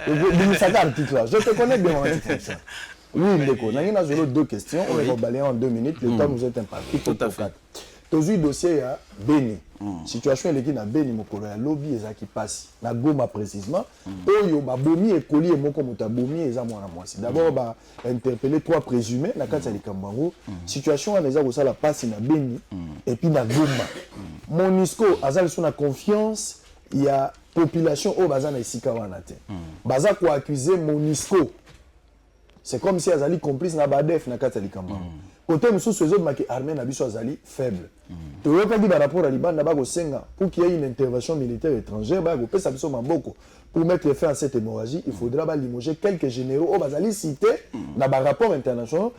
je te connais bien. Oui, Ndeko. Nous avons deux questions. On va balayer en 2 minutes. Le temps nous est imparti. Tout à fait. Tous les dossiers à Beni. Situation est à Beni, mon a lobby et qui passe. Na Goma précisément. Oyo ba bomi et colis et mon comme ta bomi et za moi. D'abord ba interpeller 3 présumés na kati ya Kambango. Situation on a ça la passe na Beni et puis na Goma. Monisco azal sur la confiance, il y a population au bazan esika wana te. Baza ko accuser Monisco. C'est comme si azali complice na Badef na kati ya Kambango. côté mosusu ezobimaki armée na biso azali faible toyokaki barapport ya libanda bakosenga pour qu'il y ait une intervention militaire étrangère bakopesa biso maboko pour mettre fin à cette hémorragie il faudra balimoger quelques généraux oyo bazali cité na barapport international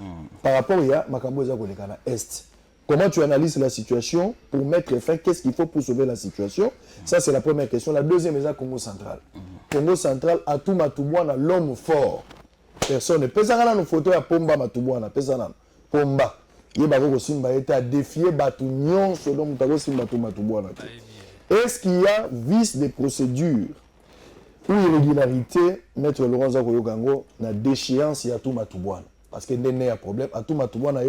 par rapport ya makambo eza koleka na est. Comment tu analyses la situation pour mettre fin? Qu'est-ce qu'il faut pour sauver la situation? Ça, c'est la première question. La deuxième est la Congo central. Congo central, Atou Matubwana, l'homme fort. Personne ne peut pas nous photos à Pomba Matubwana. Pomba. Il y a défier Batunion selon Matubwana. Est-ce qu'il y a vice de procédure ou irrégularité, Maître Laurent Zakoyogango, na déchéance ya Atou Matubwana? Parce qu'il y a un problème. Atou Matubwana,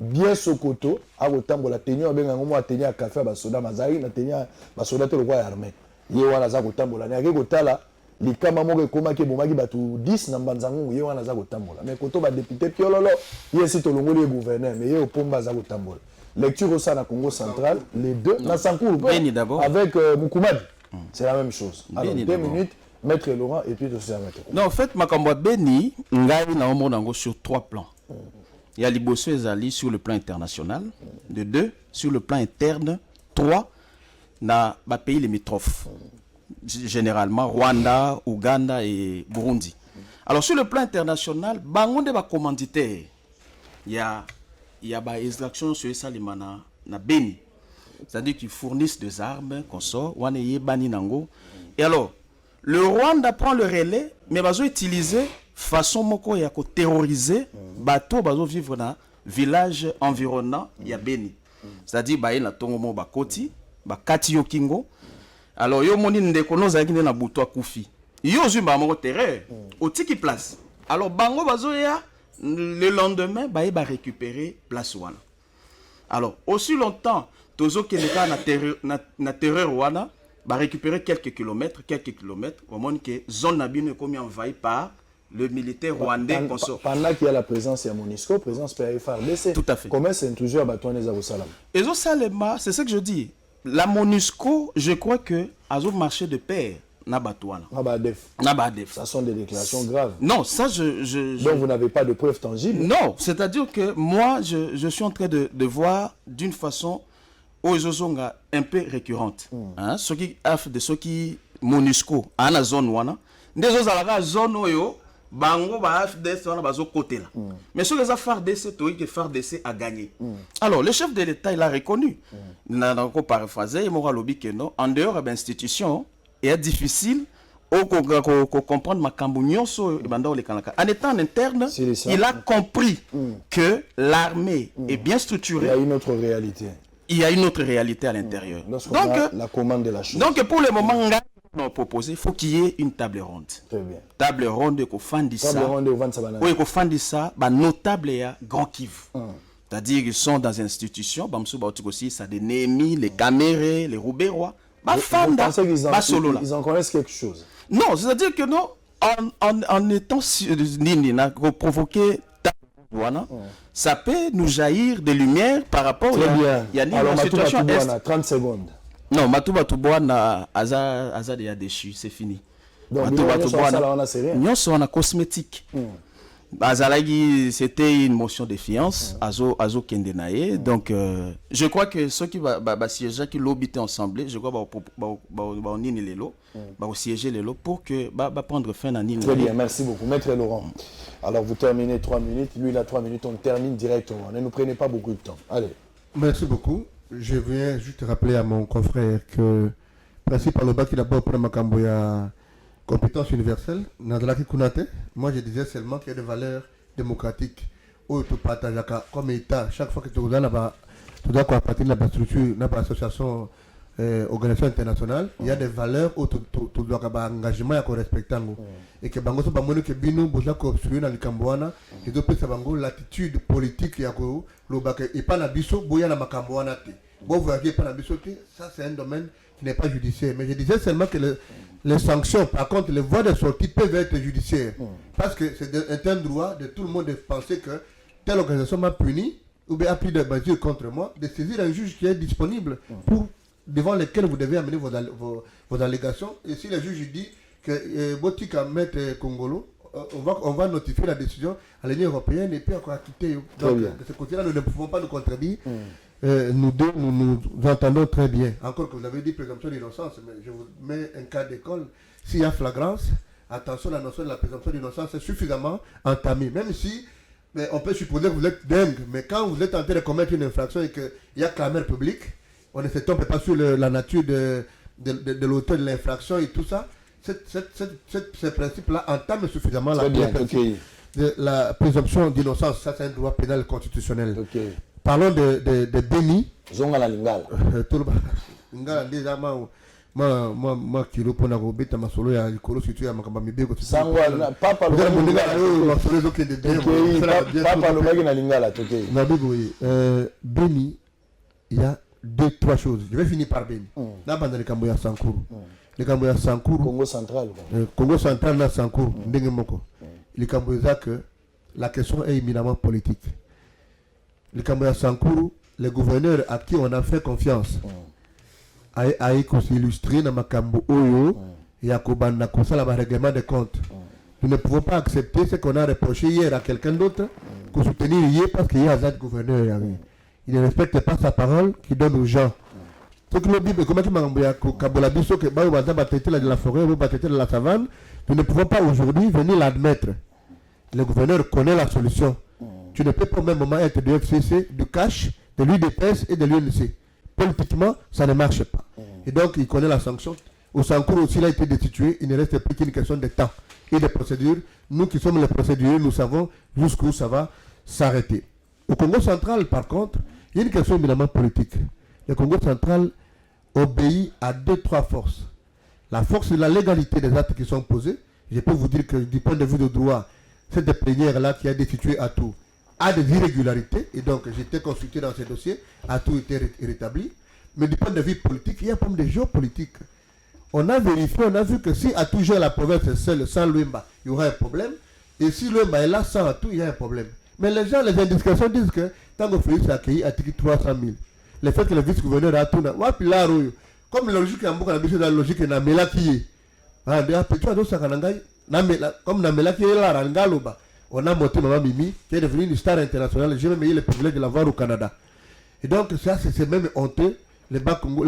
bien Sokoto a kotambola tenir abenga ngomo atenya à café ba soda mazari na tenya ba soda te lokwa armée ye wana za kotambola na ke kotala likama moko ekoma ke bomaki batu 10 na mbanzangu ye wana za kotambola mais koto ba député piololo ye si to longoli gouverneur mais ye opomba za kotambola lecture au sein na Congo central les deux na Sankuru avec Mukumadi c'est la même chose alors 2 minutes Maître Laurent et puis de se mettre non en fait makambo Beni ngai na omona ngo sur 3 plans. Il y a Liboso Ezali sur le plan international, de 2 sur le plan interne, 3 dans les pays limitrophes, généralement Rwanda, Ouganda et Burundi. Alors sur le plan international, bangonde ba commanditaire, il y a ba extraction sur ça na Beni, c'est-à-dire qu'ils fournissent des armes, consorts, wane ye bani nango. Et alors le Rwanda prend le relais, mais va utiliser façon moko ya ko terroriser bateau bazo vivre na village environnant ya Beni. C'est-à-dire ba na tongo mo ba koti, ba kati yo kingo. Alors yo moni ndeko no za kine na buto akufi. Yo zumba moko terrain au tiki place. Alors bango bazo ya le lendemain ba récupérer place wana. Alors aussi longtemps tozo keleka na terreur wana ba récupérer quelques kilomètres, au moins que zone nabino comme envahie par le militaire rwandais. Pendant qu'il y a la présence de MONUSCO, présence PFARDC. Tout à fait. Comment c'est toujours à Batouane Zagosalam? Et Salema, c'est ce que je dis. La MONUSCO, je crois que a marché de pair. Nabatouana. Nabadef. Ça sont des déclarations graves. Non, ça Donc vous n'avez pas de preuves tangibles? Non, c'est-à-dire que moi, je suis en train de voir d'une façon un peu récurrente. Ce qui a fait de ce qui MONUSCO à la zone wana. Des autres zone oyo. Bango ba FDC on a bazo côté là. Mais ce que ça FARDC toi que FARDC a gagné. Alors le chef de l'État il a reconnu. N'a encore paraphrasé il m'a lobby que non en dehors de l'institution il est difficile au comprendre makambo nyonso banda le kanaka. En étant en interne, il a compris que l'armée est bien structurée. Il y a une autre réalité. Il y a une autre réalité à l'intérieur. Donc la commande de la chose. Donc pour le moment on a proposé, il faut qu'il y ait une table ronde. Très bien. Table ronde qu'on fandisse ça. Table ronde au vent sabana. Oui, qu'on fandisse ça, bah notable et Grand Kivu. C'est-à-dire qu'ils sont dans des institutions, bah monsieur bah aussi ça des Némi, les Camérés, les Roubaix-Rois. Bah fanda, bah solo là. Ils en connaissent quelque chose. Non, c'est-à-dire que non, en étant nini na provoquer voilà, ça peut nous jaillir des lumières par rapport à la situation est 30 secondes. Non, Matouba Toubouana, Aza déjà déchu, c'est fini. Donc, nous on a cosmétique. Azalagi, c'était une motion de défiance, Azo Kendenaye. Donc, je crois que ceux qui va siéger, qui l'obité ensemble, je crois va nini les lots, va siéger les lots pour que va prendre fin à nini. Très bien, merci beaucoup, Maître Laurent. Alors, vous terminez 3 minutes, lui il a 3 minutes, on termine directement. Ne nous prenez pas beaucoup de temps. Allez. Merci beaucoup. Je viens juste rappeler à mon confrère que principe à l'oba qui d'abord pour Makambo ya compétence universelle, Nadalaki Kunate, moi je disais seulement qu'il y a des valeurs démocratiques où tu partages comme État, chaque fois que tu dois partir de la structure, de l'association, organisation internationale, il y a des valeurs où tu dois avoir un engagement à respecter. Et que Bango Sobamoni que Bino, Boza Kopsuyo, dans le Cambouana, et donc Bango l'attitude politique et pas la biso, Boya na Makambouana. Bon, vous voyez pas la biso, ça c'est un domaine qui n'est pas judiciaire. Mais je disais seulement que les sanctions, par contre, les voies de sortie peuvent être judiciaires. Parce que c'est un droit de tout le monde de penser que telle organisation m'a puni, ou bien a pris des mesures contre moi, de saisir un juge qui est disponible pour devant lesquels vous devez amener vos allégations. Et si le juge dit que Botika Maître Congolo, on va notifier la décision à l'Union européenne et puis encore à quitter. Donc, de ce côté-là, nous ne pouvons pas nous contredire. Nous deux, nous entendons très bien. Encore que vous avez dit présomption d'innocence, mais je vous mets un cas d'école. S'il y a flagrance, attention, la notion de la présomption d'innocence est suffisamment entamée. Même si on peut supposer que vous êtes dingue, mais quand vous êtes en train de commettre une infraction et qu'il y a clameur publique, on ne se trompe pas sur la nature de l'auteur de l'infraction et tout ça. Ce principe-là entame suffisamment la présomption d'innocence. Ça, c'est un droit pénal constitutionnel. Parlons de Béni. Zonga la lingala. Lingala déjà moi qui reprends la robette ma solo ya likolo situé à makamba mibeko. Sangwa papa le lingala ma solo zoke de papa le magi na lingala toke. Na biboyi Béni, il y a 2-3 choses. Je vais finir par Béni. Là banda le kambo ya Sankuru. Le kambo ya Sankuru Congo central. Congo central na Sankuru ndenge moko. Le kambo ya que la question est éminemment politique. Le Cambodge Sankuru, le gouverneur à qui on a fait confiance, a illustré dans Makambo Oyo et à Kobanda Kosala le règlement de compte. Nous ne pouvons pas accepter ce qu'on a reproché hier à quelqu'un d'autre, qu'on soutenir hier parce qu'il y a un gouverneur. Il ne respecte pas sa parole qu'il donne aux gens. Ce que le Bible, comment tu m'as envoyé à Kabolabiso, que de la forêt, ou de la savane, nous ne pouvons pas aujourd'hui venir l'admettre. Le gouverneur connaît la solution. Tu ne peux pas au même moment être du FCC, du cash, de l'UDPS et de l'UNC. Politiquement, ça ne marche pas. Et donc, il connaît la sanction. Au Sankuru aussi, il a été destitué. Il ne reste plus qu'une question de temps et de procédure. Nous qui sommes les procéduriers, nous savons jusqu'où ça va s'arrêter. Au Congo central, par contre, il y a une question éminemment politique. Le Congo central obéit à 2-3 forces. La force de la légalité des actes qui sont posés. Je peux vous dire que du point de vue de droit, cette plénière-là qui a destitué Atou a des irrégularités, et donc j'étais consulté dans ces dossiers, Atou était rétabli. Mais du point de vue politique, il y a un problème de géopolitique. On a vérifié, on a vu que si Atou gère la province seule, sans Luemba, il y aura un problème. Et si Luemba est là sans Atou, il y a un problème. Mais les gens, les indiscrétions disent que tant que Félix a accueilli Atiki 300 000, le fait que le vice-gouverneur a tout, comme la logique est dans la logique de Namela qui est. Comme Namela qui est là, on a monté Maman Mimi, qui est devenue une star internationale. J'ai même eu le privilège de la voir au Canada. Et donc, ça, c'est même honteux. Les Né-Congo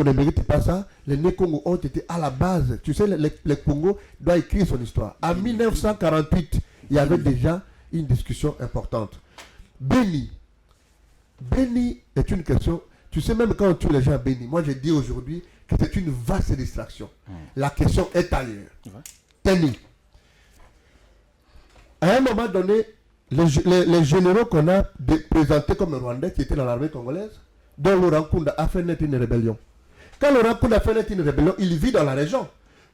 ne méritent pas ça. Les Né-Congo ont été à la base. Tu sais, le Congo doit écrire son histoire. En 1948, il y avait déjà une discussion importante. Béni est une question. Tu sais, même quand on tue les gens à Béni, moi je dis aujourd'hui que c'est une vaste distraction. La question est ailleurs. Béni. À un moment donné, les généraux qu'on a présentés comme Rwandais qui étaient dans l'armée congolaise, dont Laurent Kunda a fait naître une rébellion. Quand Laurent Kunda a fait naître une rébellion, il vit dans la région.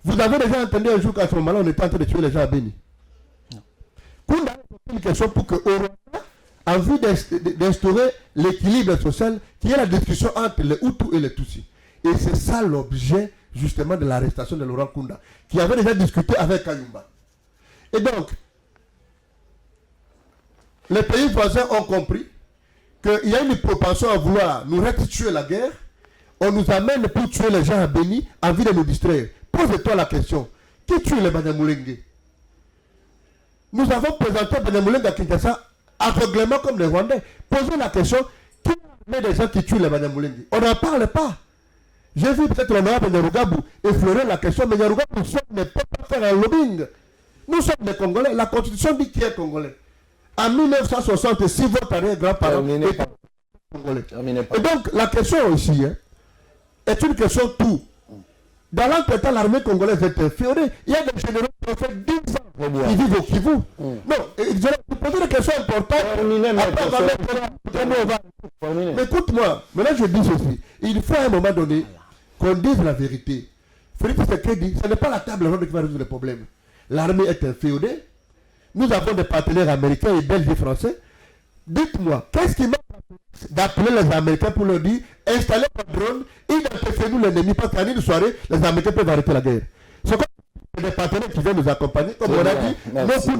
Vous avez déjà entendu un jour qu'à ce moment-là, on était en train de tuer les gens à Béni. Kunda a posé une question pour que Rwanda, en vue d'instaurer l'équilibre social, qu'il y ait la discussion entre les Hutus et les Tutsis. Et c'est ça l'objet justement de l'arrestation de Laurent Kunda, qui avait déjà discuté avec Kayumba. Et donc, les pays voisins ont compris qu'il y a une propension à vouloir nous restituer la guerre. On nous amène pour tuer les gens à Béni en vue de nous distraire. Pose-toi la question. Qui tue les Banyamulenge? Nous avons présenté Banyamulenge à Kinshasa aveuglément comme les Rwandais. Posez la question. Qui met des gens qui tuent les Banyamulenge? On n'en parle pas. J'ai vu peut-être l'honorable Nyarugabou effleurer la question, mais Nyarugabou ne peut pas faire un lobbying. Nous sommes des Congolais. La Constitution dit qui est Congolais. En 1966, votre arrière-grand-parent était Congolais. Et donc, la question ici est une question tout. Dans l'entretemps, l'armée congolaise est inféodée. Il y a des généraux qui ont fait 10 ans qui vivent au Kivu. Non, je vais vous poser des questions importantes. Mais écoute-moi, maintenant je dis ceci. Il faut à un moment donné qu'on dise la vérité. Félix Tshisekedi, ce n'est pas la table ronde qui va résoudre le problème. L'armée est inféodée. Nous avons des partenaires américains et belges et français. Dites-moi, qu'est-ce qui m'a d'appeler les Américains pour leur dire installez votre drone, identifiez-nous l'ennemi, parce qu'à une soirée, les Américains peuvent arrêter la guerre. C'est comme des partenaires qui viennent nous accompagner, comme on a dit, merci.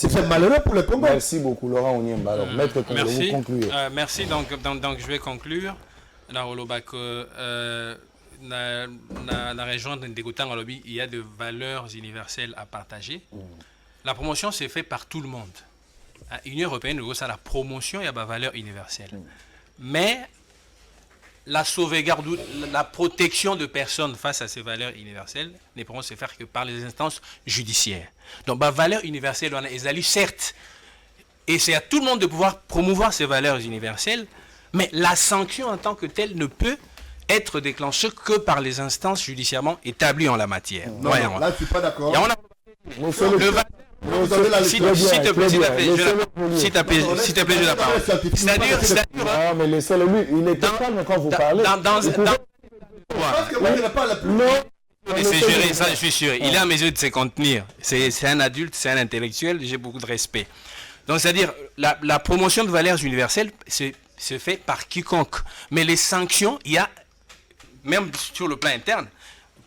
C'est malheureux pour le Congo. Merci beaucoup, Laurent Onyemba. Alors, Maître Congo, vous concluez. Merci, donc je vais conclure. la région de Ndekotanga, il y a des valeurs universelles à partager. La promotion s'est faite par tout le monde. L'Union européenne, ça la promotion, il y a des valeurs universelles. Mais la sauvegarde, la protection de personnes face à ces valeurs universelles ne pourront se faire que par les instances judiciaires. Donc, les valeurs universelles, on a les certes, et c'est à tout le monde de pouvoir promouvoir ces valeurs universelles, mais la sanction en tant que telle ne peut être déclenchée que par les instances judiciairement établies en la matière. Non, là, je ne suis pas d'accord. S'il te plaît, je la parole. C'est-à-dire... Non, mais laissez-le lui, il est calme quand vous parlez. C'est juré, ça je suis sûr. Il est à mesure de se contenir. C'est un adulte, c'est un intellectuel, j'ai beaucoup de respect. Donc c'est-à-dire, la promotion de valeurs universelles, se fait par quiconque. Mais les sanctions, il y a, même sur le plan interne,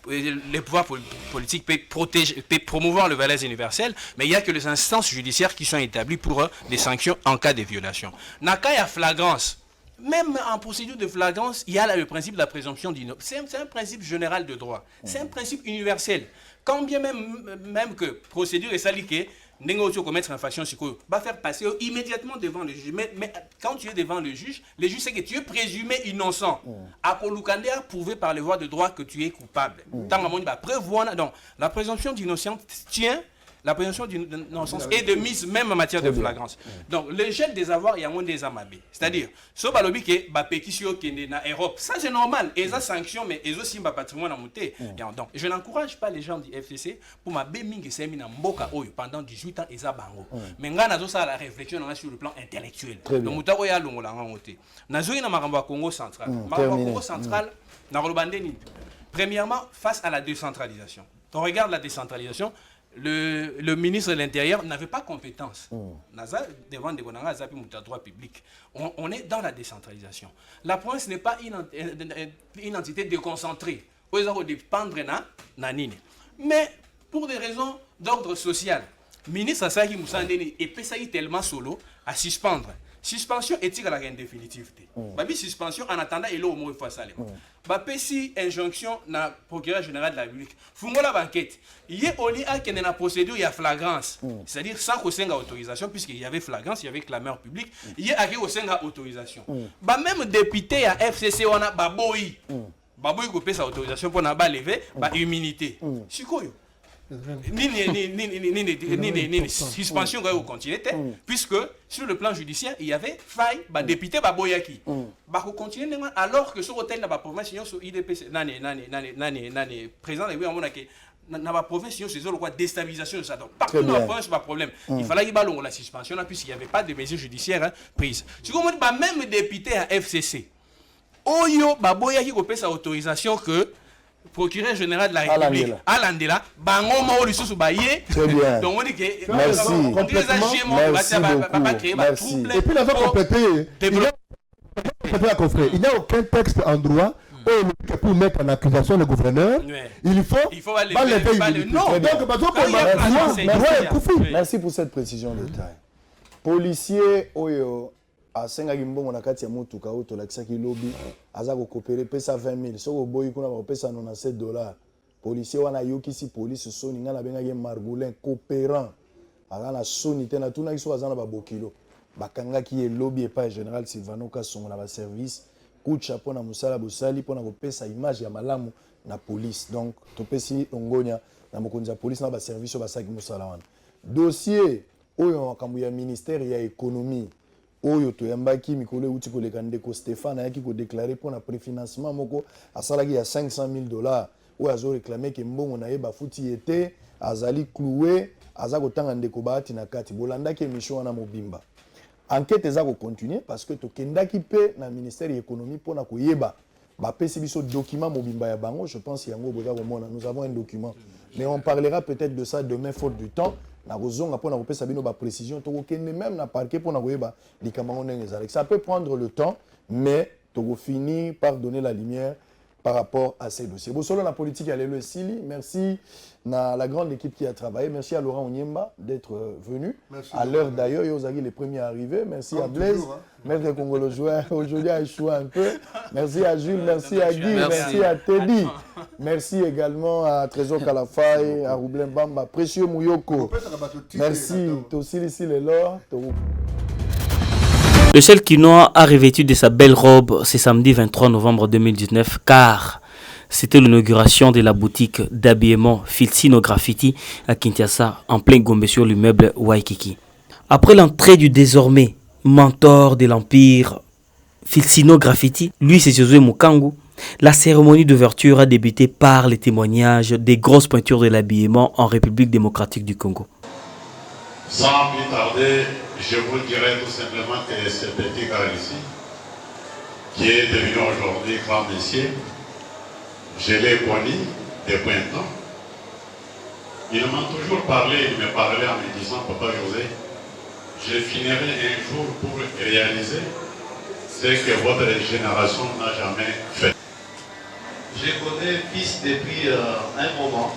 les pouvoirs politiques peuvent promouvoir les valeurs universelles, mais il n'y a que les instances judiciaires qui sont établies pour des sanctions en cas de violation. Dans le cas de flagrance, même en procédure de flagrance, il y a le principe de la présomption d'innocence. C'est un principe général de droit. C'est un principe universel. Quand bien même que procédure est saliquée, négocier commettre une infraction, va faire passer immédiatement devant le juge. Mais quand tu es devant le juge sait que tu es présumé innocent. Apolukande a prouvé par les voies de droit que tu es coupable. Donc, la présomption d'innocence tient. La présomption d'innocence est de mise même en matière de flagrance. Donc, le gel des avoirs, il y a moins des amabés. C'est-à-dire, ce balobi qui est péquisio qui est en Europe, ça c'est normal. Et ça sanction, mais ils aussi un patrimoine à monter. Donc, je n'encourage pas les gens du FCC pour ma béming c'est mis en boka pendant 18 ans et ça bango. Mais on a ça la réflexion sur le plan intellectuel. Donc, on a ya longo la monter. Nazo ina maramba Congo central. Maramba Congo central, na rolobandeni. Premièrement, face à la décentralisation. On regarde la décentralisation. Le ministre de l'Intérieur n'avait pas compétence. Devant des droit public. On est dans la décentralisation. La province n'est pas une entité déconcentrée. Ils ont dépendre mais pour des raisons d'ordre social, le ministre Asaki Moussandeni est tellement solo à suspendre. Suspension éthique à la définitive. Babi suspension en attendant et là au moins face à lui. Babi injonction na procureur général de la République. Fungola banquette. Il y a au lieu qu'il y a une procédure il y a flagrance. C'est-à-dire sans qu'on ait autorisation puisqu'il y avait flagrance, il y avait clameur publique. Il y a qui au sein autorisation. Ba même député à FCC on a baboyi. Baboyi ko pesa autorisation pour na ba lever ba immunité. Sikoyo. Ni suspension au continuer puisque sur le plan judiciaire il y avait faille député Baboyaki continuer alors que sur hôtel na province sur IDPC nani président de na ba province c'est le quoi déstabilisation de ça donc partout dans la province pas problème il fallait qu'il ballon la suspension là puisqu'il y avait pas de mesures judiciaires prises tu comprends même député à FCC Oyo Baboyaki ko pesa autorisation que procureur général de la République Alandela bango mo lisusu baye donc on dit que merci et puis la fois compléter il n'y a aucun texte en droit pour mettre en accusation le gouverneur il faut lever merci pour cette précision de détail policier oyo asengaki mbongo na kati ya motuka oyo tolakisaki lobi aza kokopere pesa 20 000 soko boyi kuna bakopesa $97 policier wana yokisi police soni nga nabengaki Margoulin coopérant aza na soni te na tunaki so aza na babokilo bakangaki ye lobi epai général Sylvano Kasongo na baservice kucha mpona mosala bosali mpona kopesa image ya malamu na police donc topesi ongonya na mokonzi ya police na baservice oyo basalaki mosala wana dossier oyo makambo ya ministère ya économie oyo toyambaki mikolo euti koleka ndeko Stéphane ayaki kodéclarer pour na préfinancement moko asalaki ya $500,000 oyo azo réclamer ke mbongo na ye bafuti ete azali cloué aza kotanga ndeko baati na kati bolandaki émission wana mobimba enquête eza ko continuer parce que tokendaki pe na ministère de l'économie pour na koyeba bapesi biso document mobimba ya bango je pense yango boza komona nous avons un document mais on parlera peut-être de ça demain faute du temps na kozonga pour na kopesa bino ba précision to kokende même na parquet pour na koyeba likambo ndenge ezalaki ça peut prendre le temps mais to finir par donner la lumière par rapport à ces dossiers. Bon, selon la politique, elle est le Sili. Merci à la grande équipe qui a travaillé. Merci à Laurent Onyemba d'être venu. Merci à l'heure d'ailleurs, Yozagi les premiers arrivés. Merci à Blaise, toujours, hein. Maître Congolo joueur. Aujourd'hui, a échoué un peu. Merci à Jules, merci à Guy, merci à Teddy. Merci également à Trésor Kalafay, à Roublin Bamba, Précieux Mouyoko. Merci. Tosili ici les lords. Le seul quinoa a revêtu de sa belle robe ce samedi 23 novembre 2019 car c'était l'inauguration de la boutique d'habillement Filsino Graffiti à Kinshasa en plein Gombe sur l'immeuble Waikiki. Après l'entrée du désormais mentor de l'Empire Filsino Graffiti, lui c'est Josué Mukangu, la cérémonie d'ouverture a débuté par les témoignages des grosses peintures de l'habillement en République démocratique du Congo. Sans plus tarder, je vous dirai tout simplement que ce petit gars ici, qui est devenu aujourd'hui grand messier, je l'ai connu depuis un temps. Il m'a toujours parlé, il me parlait en me disant, Papa José, je finirai un jour pour réaliser ce que votre génération n'a jamais fait. Je connais fils depuis un moment.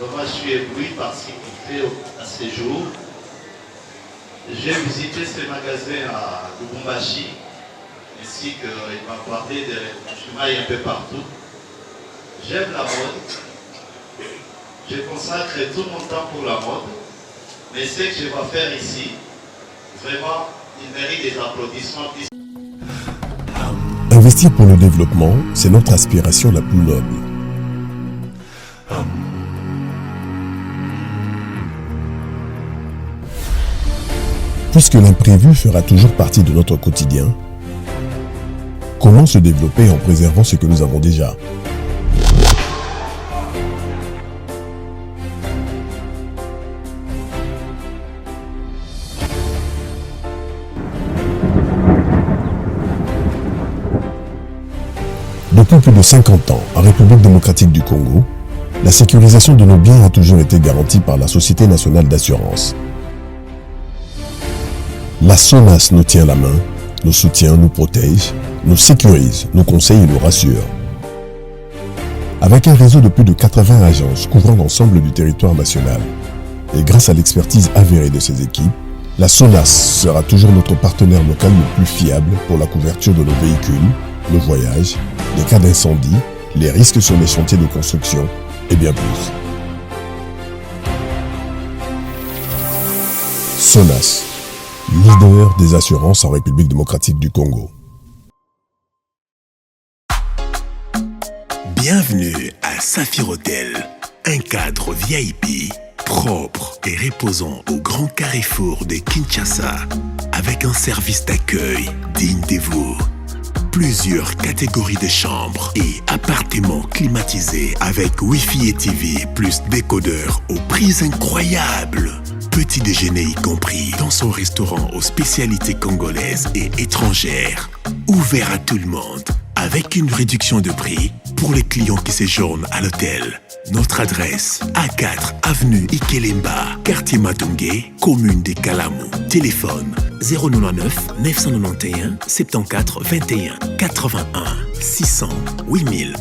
Vraiment, je suis ébloui par ce qu'il fait à ces jours. J'ai visité ce magasin à Lubumbashi, ainsi qu'il m'a parlé de chemin un peu partout. J'aime la mode. Je consacre tout mon temps pour la mode. Mais ce que je vais faire ici, vraiment, il mérite des applaudissements. Investir pour le développement, c'est notre aspiration la plus noble. Puisque l'imprévu fera toujours partie de notre quotidien, comment se développer en préservant ce que nous avons déjà ? Depuis plus de 50 ans, en République démocratique du Congo, la sécurisation de nos biens a toujours été garantie par la Société nationale d'assurance. La SONAS nous tient la main, nous soutient, nous protège, nous sécurise, nous conseille et nous rassure. Avec un réseau de plus de 80 agences couvrant l'ensemble du territoire national, et grâce à l'expertise avérée de ses équipes, la SONAS sera toujours notre partenaire local le plus fiable pour la couverture de nos véhicules, le voyage, les cas d'incendie, les risques sur les chantiers de construction et bien plus. SONAS, leader des assurances en République démocratique du Congo. Bienvenue à Saphir Hotel, un cadre VIP, propre et reposant au grand carrefour de Kinshasa, avec un service d'accueil digne de vous. Plusieurs catégories de chambres et appartements climatisés avec Wi-Fi et TV plus décodeur aux prix incroyables. Petit déjeuner y compris dans son restaurant aux spécialités congolaises et étrangères. Ouvert à tout le monde avec une réduction de prix pour les clients qui séjournent à l'hôtel. Notre adresse, A4 avenue Ikelemba, quartier Matungé, commune de Kalamu. Téléphone 099 991 74 21 81 600 8000.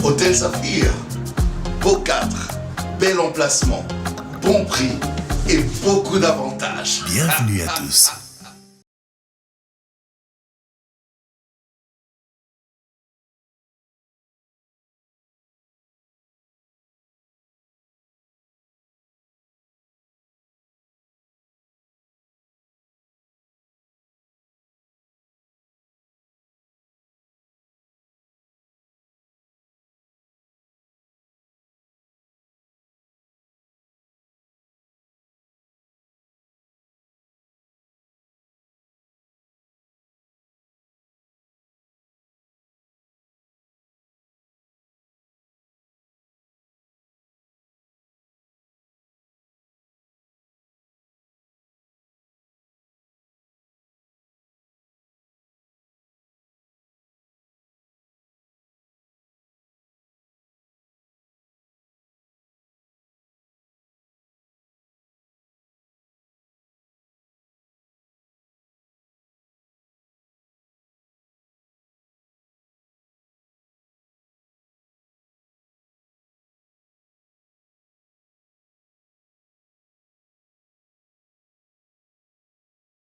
Hôtel Saphir, beau cadre, bel emplacement, bon prix et beaucoup d'avantages. Bienvenue à tous.